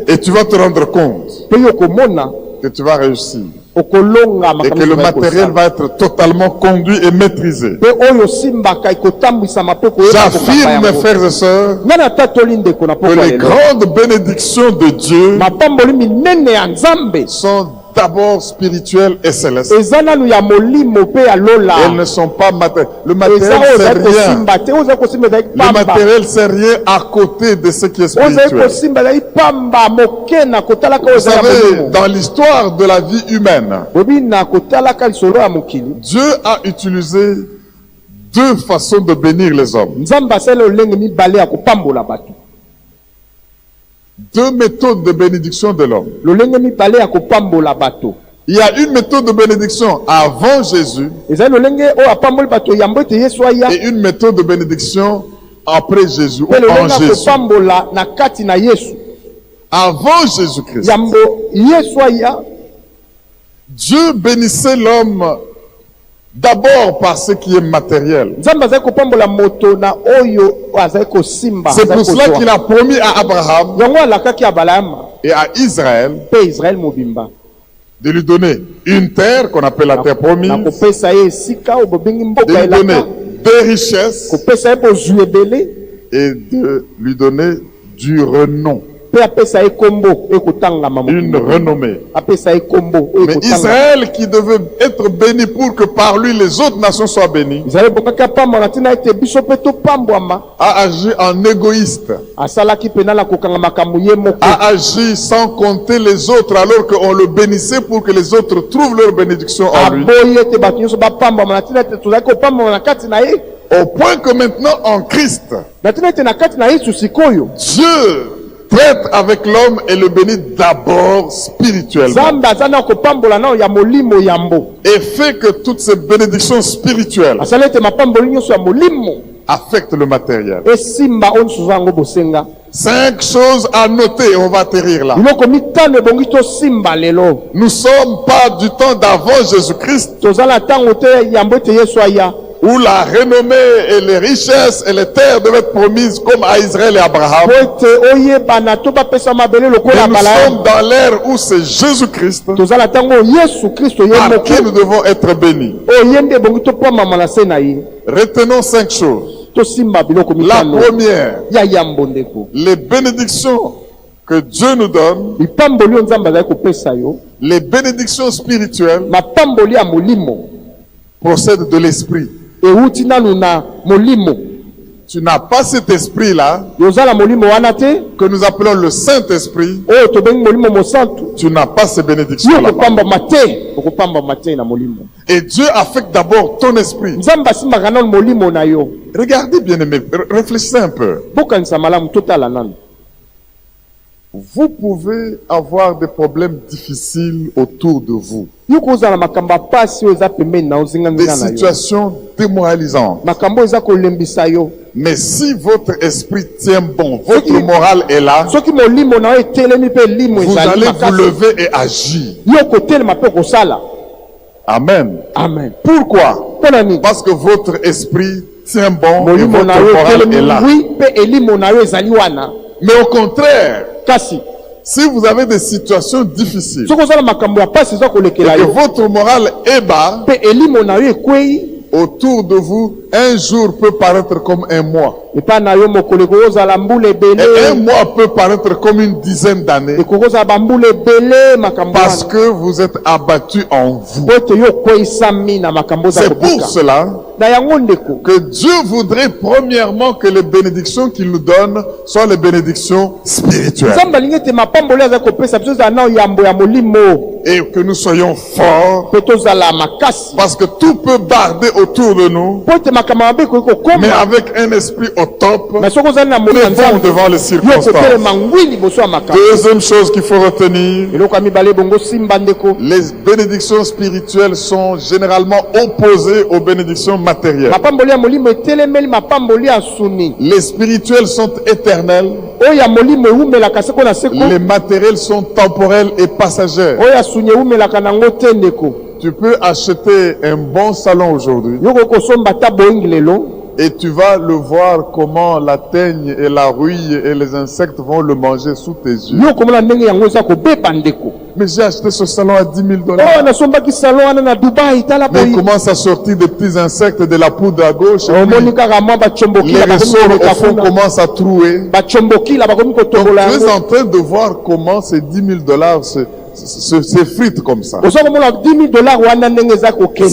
Et tu vas te rendre compte que tu vas réussir. Et que le matériel va être totalement conduit et maîtrisé. J'affirme, mes frères et sœurs, que les grandes bénédictions de Dieu sont d'abord spirituelles et célestes. Elles ne sont pas matérielles. Le matériel c'est rien. Le matériel c'est rien à côté de ce qui est spirituel. Vous savez, dans l'histoire de la vie humaine, Dieu a utilisé deux façons de bénir les hommes. Deux méthodes de bénédiction de l'homme. Il y a une méthode de bénédiction avant Jésus et une méthode de bénédiction après Jésus ou en Jésus. Avant Jésus-Christ, Dieu bénissait l'homme d'abord par ce qui est matériel. C'est pour cela qu'il a promis à Abraham et à Israël de lui donner une terre qu'on appelle la terre promise, de lui donner des richesses et de lui donner du renom. Une renommée. Mais Israël qui devait être béni pour que par lui les autres nations soient bénies a agi en égoïste, a agi sans compter les autres alors qu'on le bénissait pour que les autres trouvent leur bénédiction en lui. Au point que maintenant en Christ, Dieu traite avec l'homme et le bénit d'abord spirituellement. Et fait que toutes ces bénédictions spirituelles affectent le matériel. 5 choses à noter, on va atterrir là. Nous ne sommes pas du temps d'avant Jésus-Christ, où la renommée et les richesses et les terres devaient être promises comme à Israël et Abraham. Mais nous sommes dans l'ère où c'est Jésus-Christ par qui nous devons être bénis. Retenons 5 choses. La première, les bénédictions que Dieu nous donne, les bénédictions spirituelles, procèdent de l'esprit. Tu n'as pas cet esprit-là que nous appelons le Saint-Esprit. Tu n'as pas ces bénédictions-là. Et Dieu affecte d'abord ton esprit. Regardez bien aimé, réfléchissez un peu. Vous pouvez avoir des problèmes difficiles autour de vous. Des situations démoralisantes. Mais si votre esprit tient bon, votre morale est là, vous allez vous lever et agir. Amen. Amen. Pourquoi? Parce que votre esprit tient bon et votre morale est là. Mais au contraire, si vous avez des situations difficiles et que votre morale est bas, autour de vous, un jour peut paraître comme un mois. Et un mois peut paraître comme une dizaine d'années. Parce que vous êtes abattu en vous. C'est pour cela que Dieu voudrait premièrement que les bénédictions qu'il nous donne soient les bénédictions spirituelles. Et que nous soyons forts. Parce que tout peut barder autour de nous. Mais avec un esprit au top, nous vont devant les circonstances. Deuxième chose qu'il faut retenir, les bénédictions spirituelles sont généralement opposées aux bénédictions matérielles. Les spirituels sont éternels. Les matériels sont temporels et passagers. Tu peux acheter un bon salon aujourd'hui et tu vas le voir comment la teigne et la rouille et les insectes vont le manger sous tes yeux. Mais j'ai acheté ce salon à $10,000. Mais il commence à sortir des petits insectes, de la poudre à gauche. Les ressorts au fond commencent à trouer. Donc tu es en train de voir comment ces $10,000 s'effritent comme ça. Ce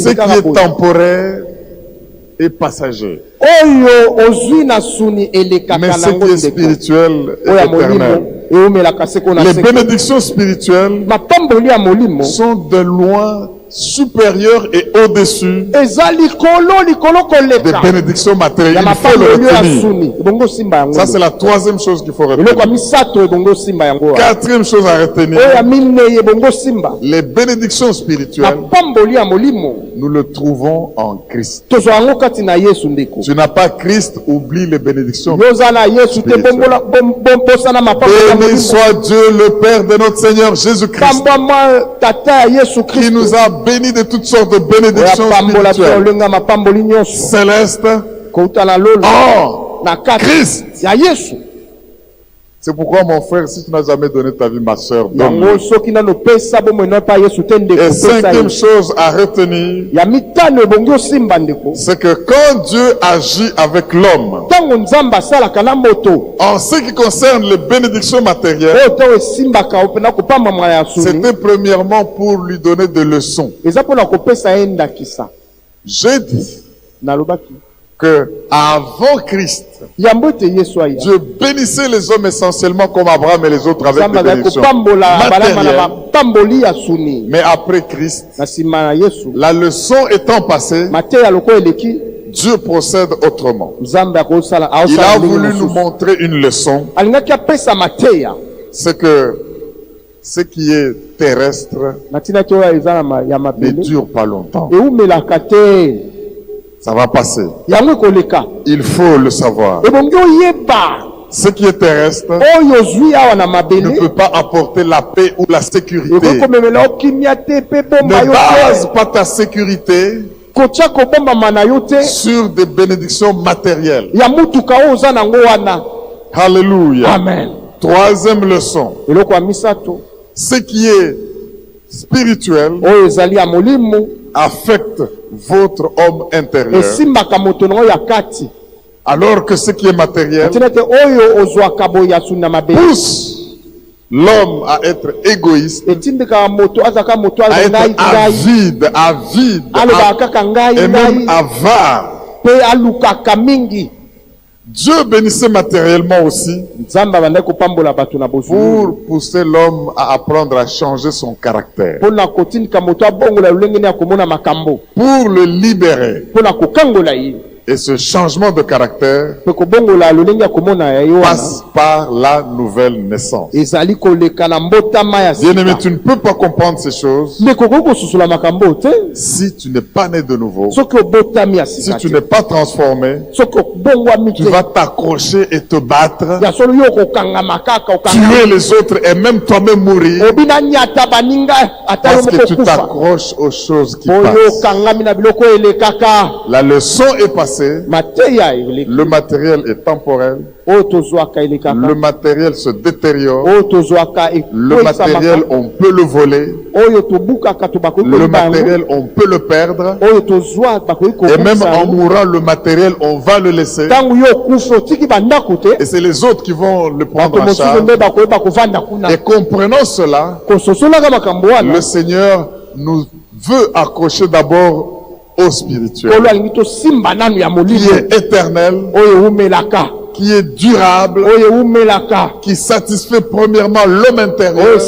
qui est temporaire et passager. Mais ce qui est spirituel est éternel. Les bénédictions spirituelles sont de loin supérieur et au-dessus des bénédictions matérielles. Il faut le retenir. Ça, c'est la troisième chose qu'il faut retenir. Quatrième chose à retenir. Les bénédictions spirituelles, nous le trouvons en Christ. Tu n'as pas Christ, oublie les bénédictions spirituelles. Béni soit Dieu, le Père de notre Seigneur Jésus-Christ, qui nous a bénis de toutes sortes de bénédictions spirituelles, célestes, en Christ. C'est pourquoi, mon frère, si tu n'as jamais donné ta vie, ma soeur, donne-le. Et cinquième chose à retenir, c'est que quand Dieu agit avec l'homme, en ce qui concerne les bénédictions matérielles, c'était premièrement pour lui donner des leçons. J'ai dit que avant Christ, Dieu bénissait les hommes essentiellement comme Abraham et les autres avec des bénédictions matérielles. Mais après Christ, la leçon étant passée, Dieu procède autrement. Il a voulu nous montrer une leçon. C'est que ce qui est terrestre ne dure pas longtemps. Ça va passer. Il faut le savoir. Ce qui est terrestre ne peut pas apporter la paix ou la sécurité. Ne base pas ta sécurité sur des bénédictions matérielles. Alléluia. Amen. Troisième leçon. Ce qui est spirituel affecte votre homme intérieur, alors que ce qui est matériel pousse l'homme à être égoïste, à être avide et même avare. Dieu bénissait matériellement aussi pour pousser l'homme à apprendre à changer son caractère, pour le libérer. Et ce changement de caractère passe par la nouvelle naissance. Bien-aimé, tu ne peux pas comprendre ces choses si tu n'es pas né de nouveau, si tu n'es pas transformé. Tu vas t'accrocher et te battre, tuer les autres et même toi-même mourir, parce que tu t'accroches aux choses qui passent. La leçon est passée. Le matériel est temporel. Le matériel se détériore. Le matériel, on peut le voler. Le matériel, on peut le perdre. Et même en mourant, le matériel, on va le laisser. Et c'est les autres qui vont le prendre en charge. Et comprenant cela, le Seigneur nous veut accrocher d'abord au spirituel, qui est éternel, qui est durable, qui satisfait premièrement l'homme intérieur.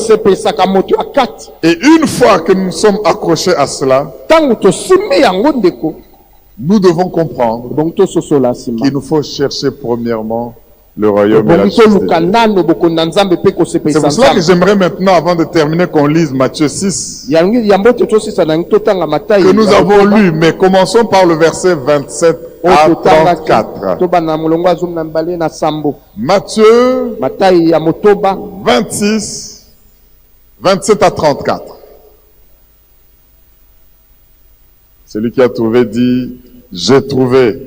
Et une fois que nous sommes accrochés à cela, nous devons comprendre qu'il nous faut chercher premièrement le royaume et la justice. C'est pour cela que j'aimerais maintenant, avant de terminer, qu'on lise Matthieu 6, que nous avons lu, mais commençons par le verset 27 à 34. Matthieu 26, 27 à 34. Celui qui a trouvé dit, j'ai trouvé.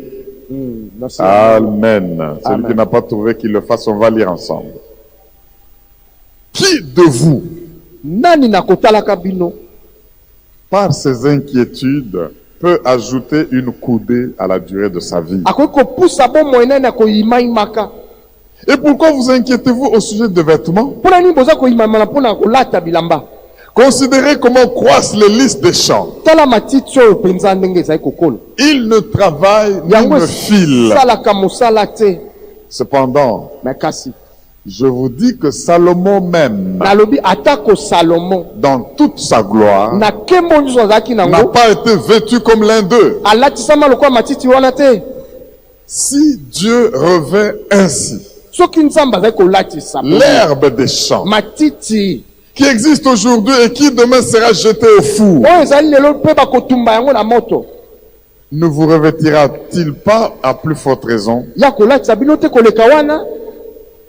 Amen. Celui qui n'a pas trouvé, qu'il le fasse, on va lire ensemble. Qui de vous, par ses inquiétudes, peut ajouter une coudée à la durée de sa vie? Et pourquoi vous inquiétez-vous au sujet de vêtements? Considérez comment croissent les lys des champs. Ils ne travaillent ni ne filent. Cependant, Je vous dis que Salomon même, nalobi atako Salomon dans toute sa gloire, na kembo nyonso azalaki n'a nango pas été vêtu comme l'un d'eux. alatisama lokola matiti wana te. Si Dieu revint ainsi, Soki nzambe azali kolatisa l'herbe des champs matiti qui existe aujourd'hui et qui demain sera jeté au four, oyo ezali lelo mpe bakotumba yango na moto, ne vous revêtira-t-il pas à plus forte raison, ya kolatisa bino te koleka wana?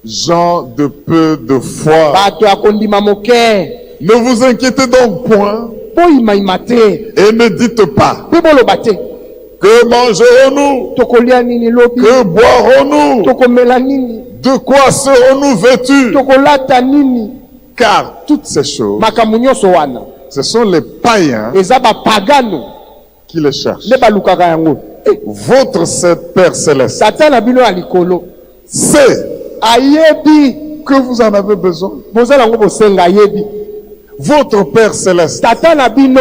gens de peu de foi? Bato ya kondima moke, Ne vous inquiétez donc point boyimayima te et ne dites pas: mpe boloba te que mangerons-nous, tokolia nini lobi, que boirons-nous, tokomela nini, de quoi serons-nous vêtus? tokolata nini. Car toutes ces choses, Makambo nyonso wana ce sont les païens eza bapagano qui les cherchent. nde balukaka yango. Votre Père céleste Tata na bino ya likolo sait ayebi que vous en avez besoin. bozala yango bosenga, ayebi. Votre Père céleste Tata na bino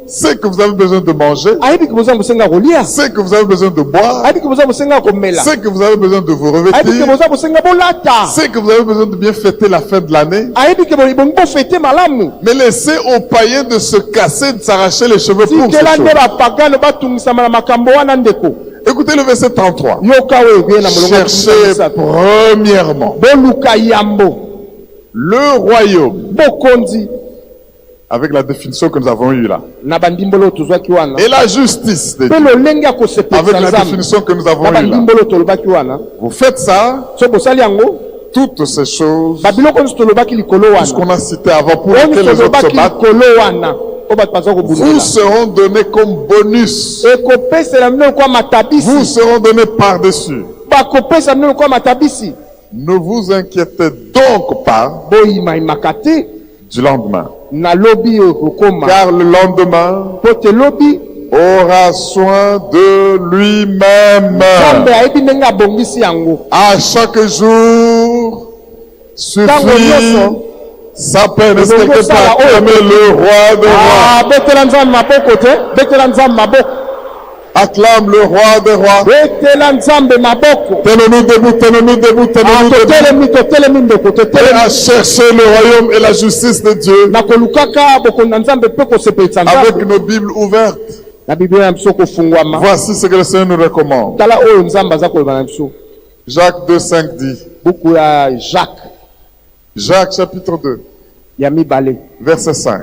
sait que vous avez besoin de manger, ayebi ke bozala bosenga kolia, sait que vous avez besoin de boire, ayebi ke bozala bosenga komela, sait que vous avez besoin de vous ayebi ke revêtir, bozala bosenga bolata, sait que vous avez besoin de bien fêter la fin de l'année. ayebi ke bongi bofete malamu. Mais laissez aux païens de se casser, de s'arracher les cheveux pour ces Tikela nde choses. bapagano batungisama na makambo wana ndeko. Écoutez le verset 33. Yoka oyo ebiye na molongo ya Cherchez misato. premièrement Boluka yambo le royaume, bokonzi avec la définition que nous avons eue là, na bandimbolo tozwaki wana, et la justice de mpe Dieu, lolenge ya avec kosepelisa la nzambe définition que nous avons na eue là. bandimbolo tolobaki wana. Vous faites ça, So bosali yango toutes ces choses, babiloko nyonso tolobaki likolo ce wana, qu'on a cité avant pour oyo lesquelles nyonso les autres se tolobaki battent, likolo wana po bato baza vous kobundela seront donnés comme bonus. ekopesela bino lokola Vous matabisi, seront donnés par-dessus. bakopesa bino lokola matabisi. Ne vous inquiétez donc pas Boyimayimaka te du lendemain, na lobi oyo kokoma, car le lendemain po te lobi aura soin de lui-même. nzambe ayebi ndenge abongisi yango. À chaque jour Tango suffit nyonso sa peine. Est-ce que quelqu'un peut acclamer le roi des rois? betela nzambe maboko te, betela nzambe maboko, Acclame le roi des rois. betela nzambe maboko. Tenons-nous debout, tenons-nous debout, tenons-nous debout. Totelemi ndeko, Et totelemi à chercher le royaume et la justice de Dieu na kolukaka bokonzi na nzambe mpe kosepelisa avec nzambe. nos Bibles ouvertes. Na biblia na biso kofungwama, Voici ce que le Seigneur nous recommande. tala oyo nzambe aza koloba na biso. Jacques 2,5 dit, Buku ya Jacques Jacques chapitre 2, ya mibale verset 5.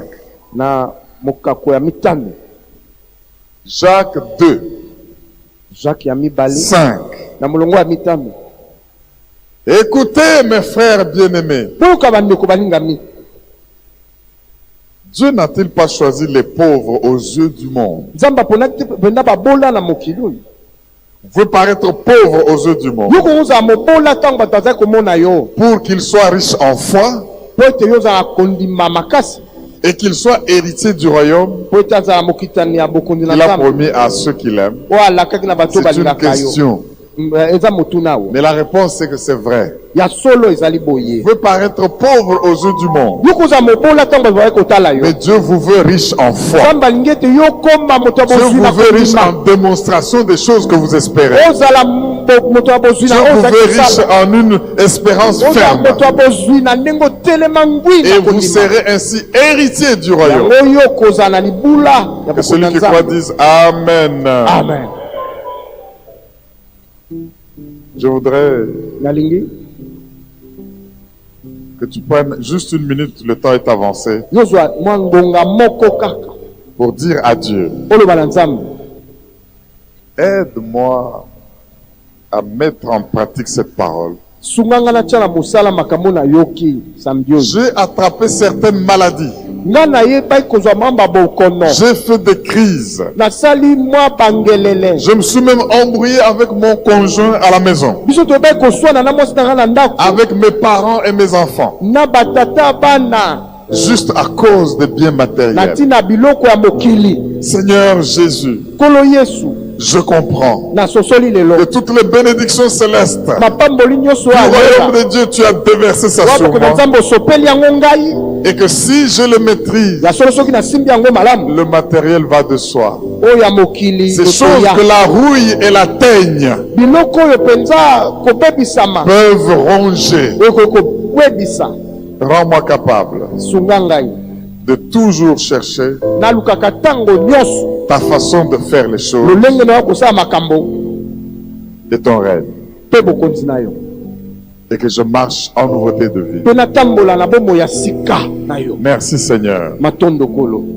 na mokako ya mitano. Jacques 2, Jacques ya mibale 5. na molongo ya mitano. Écoutez mes frères bien-aimés, Boyoka bandeko balingami, Dieu n'a-t-il pas choisi les pauvres aux yeux du monde? nzambe aponaki te penda babola na mokili oyo. Vous pouvez paraître pauvre aux yeux du monde Yo kozala mobola ntango bato bazali komona yo, pour qu'il soit riche en foi po ete yo ozala kondima makasi, et qu'il soit héritier du royaume po ete azala mokitani ya bokonzi na qu'il a nzambe promis à ceux qui l'aiment. oyo alakaki na bato C'est une balingaka yo. question. Eza motuna oyo Mais la réponse c'est que c'est vrai. ya solo ezali boye. Vous pouvez paraître pauvre aux yeux du monde, Yo kozala mobola ntango bato bazali kotala yo, mais Dieu vous veut riche en foi. nzambe alingi ete yo koma moto ya Dieu bozwi vous na veut riche kondima, en démonstration des choses que vous espérez. ozala moto ya bozwi Dieu na oyo vous ozali veut riche kosala, en une espérance ozala ferme. moto ya bozwi na ndenge otelema ngwi na Et vous kondima. serez ainsi héritier du royaume. Yango yo kozala na libula ya Que bokonzi celui na qui croit nzambe. dise Amen. Amen. Je voudrais Nalingi que tu prennes juste une minute, le temps est avancé, yozwa mwa ngonga moko kaka pour dire à Dieu, oloba na nzambe, aide-moi à mettre en pratique cette parole. sunganga na tia na mosala makambo na yoki samedi oyo. J'ai attrapé certaines maladies. Nga nayebaki kozwa mamba bokono, J'ai fait des crises. nasali mwa bangelele, Je me suis même embrouillé avec mon conjoint à la maison, biso toyebaki koswana na mwasi nanga na ndako avec mes parents et mes enfants, na batata bana juste à cause des biens na matériels. ntina biloko ya mokili. Seigneur Jésus, Nkolo Yesu je comprends na sosoli lelo que toutes les bénédictions célestes mapamboli nyonso du royaume ya de Dieu, tu as déversé ça sur waboko na moi. nzambe osopeli yango ngai. Et que si je le maîtrise, le matériel va de soi. Ces choses que la rouille et la teigne peuvent ronger. Rends-moi capable de toujours chercher ta façon de faire les choses et ton règne. Et que je marche en nouveauté de vie. Merci Seigneur.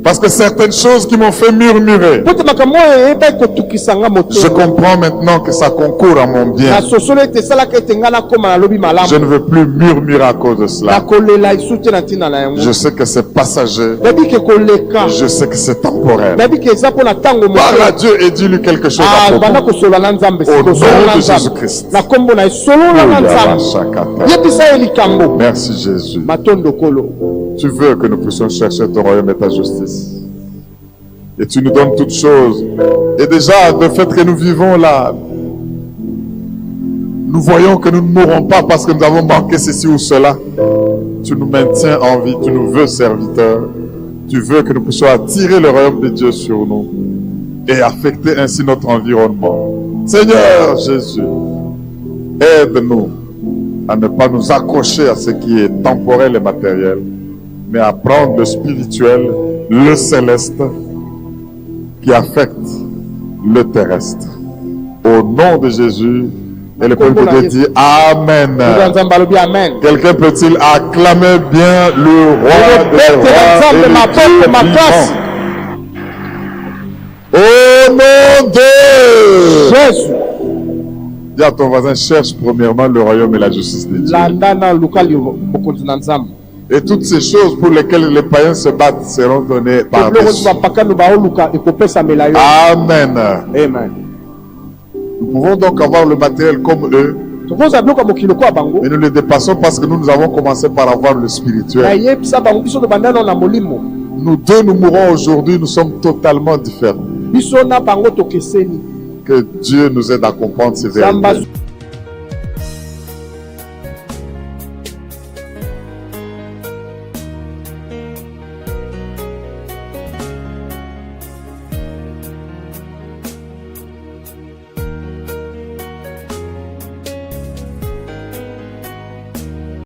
Parce que certaines choses qui m'ont fait murmurer, je comprends maintenant que ça concourt à mon bien. Je ne veux plus murmurer à cause de cela. Je sais que c'est passager. Je sais que c'est temporel. Parle à Dieu et dis-lui quelque chose à propos. Au nom de Jésus-Christ. Merci Jésus. Tu veux que nous puissions chercher ton royaume et ta justice. Et tu nous donnes toutes choses. Et déjà, le fait que nous vivons là, nous voyons que nous ne mourrons pas parce que nous avons manqué ceci ou cela. Tu nous maintiens en vie, tu nous veux serviteurs. Tu veux que nous puissions attirer le royaume de Dieu sur nous et affecter ainsi notre environnement. Seigneur Jésus, aide-nous à ne pas nous accrocher à ce qui est temporel et matériel, mais à prendre le spirituel, le céleste, qui affecte le terrestre. Au nom de Jésus, et le peuple de Dieu dit Amen. Quelqu'un peut-il acclamer bien le roi des rois et le Dieu vivant? Au nom de Jésus. Dis à ton voisin, cherche premièrement le royaume et la justice de Dieu. Et toutes ces choses pour lesquelles les païens se battent seront données par Dieu. Amen. Amen. Nous pouvons donc avoir le matériel comme eux. Mais nous les dépassons parce que nous avons commencé par avoir le spirituel. Nous deux, nous mourrons aujourd'hui, nous sommes totalement différents. Que Dieu nous aide à comprendre ces vérités.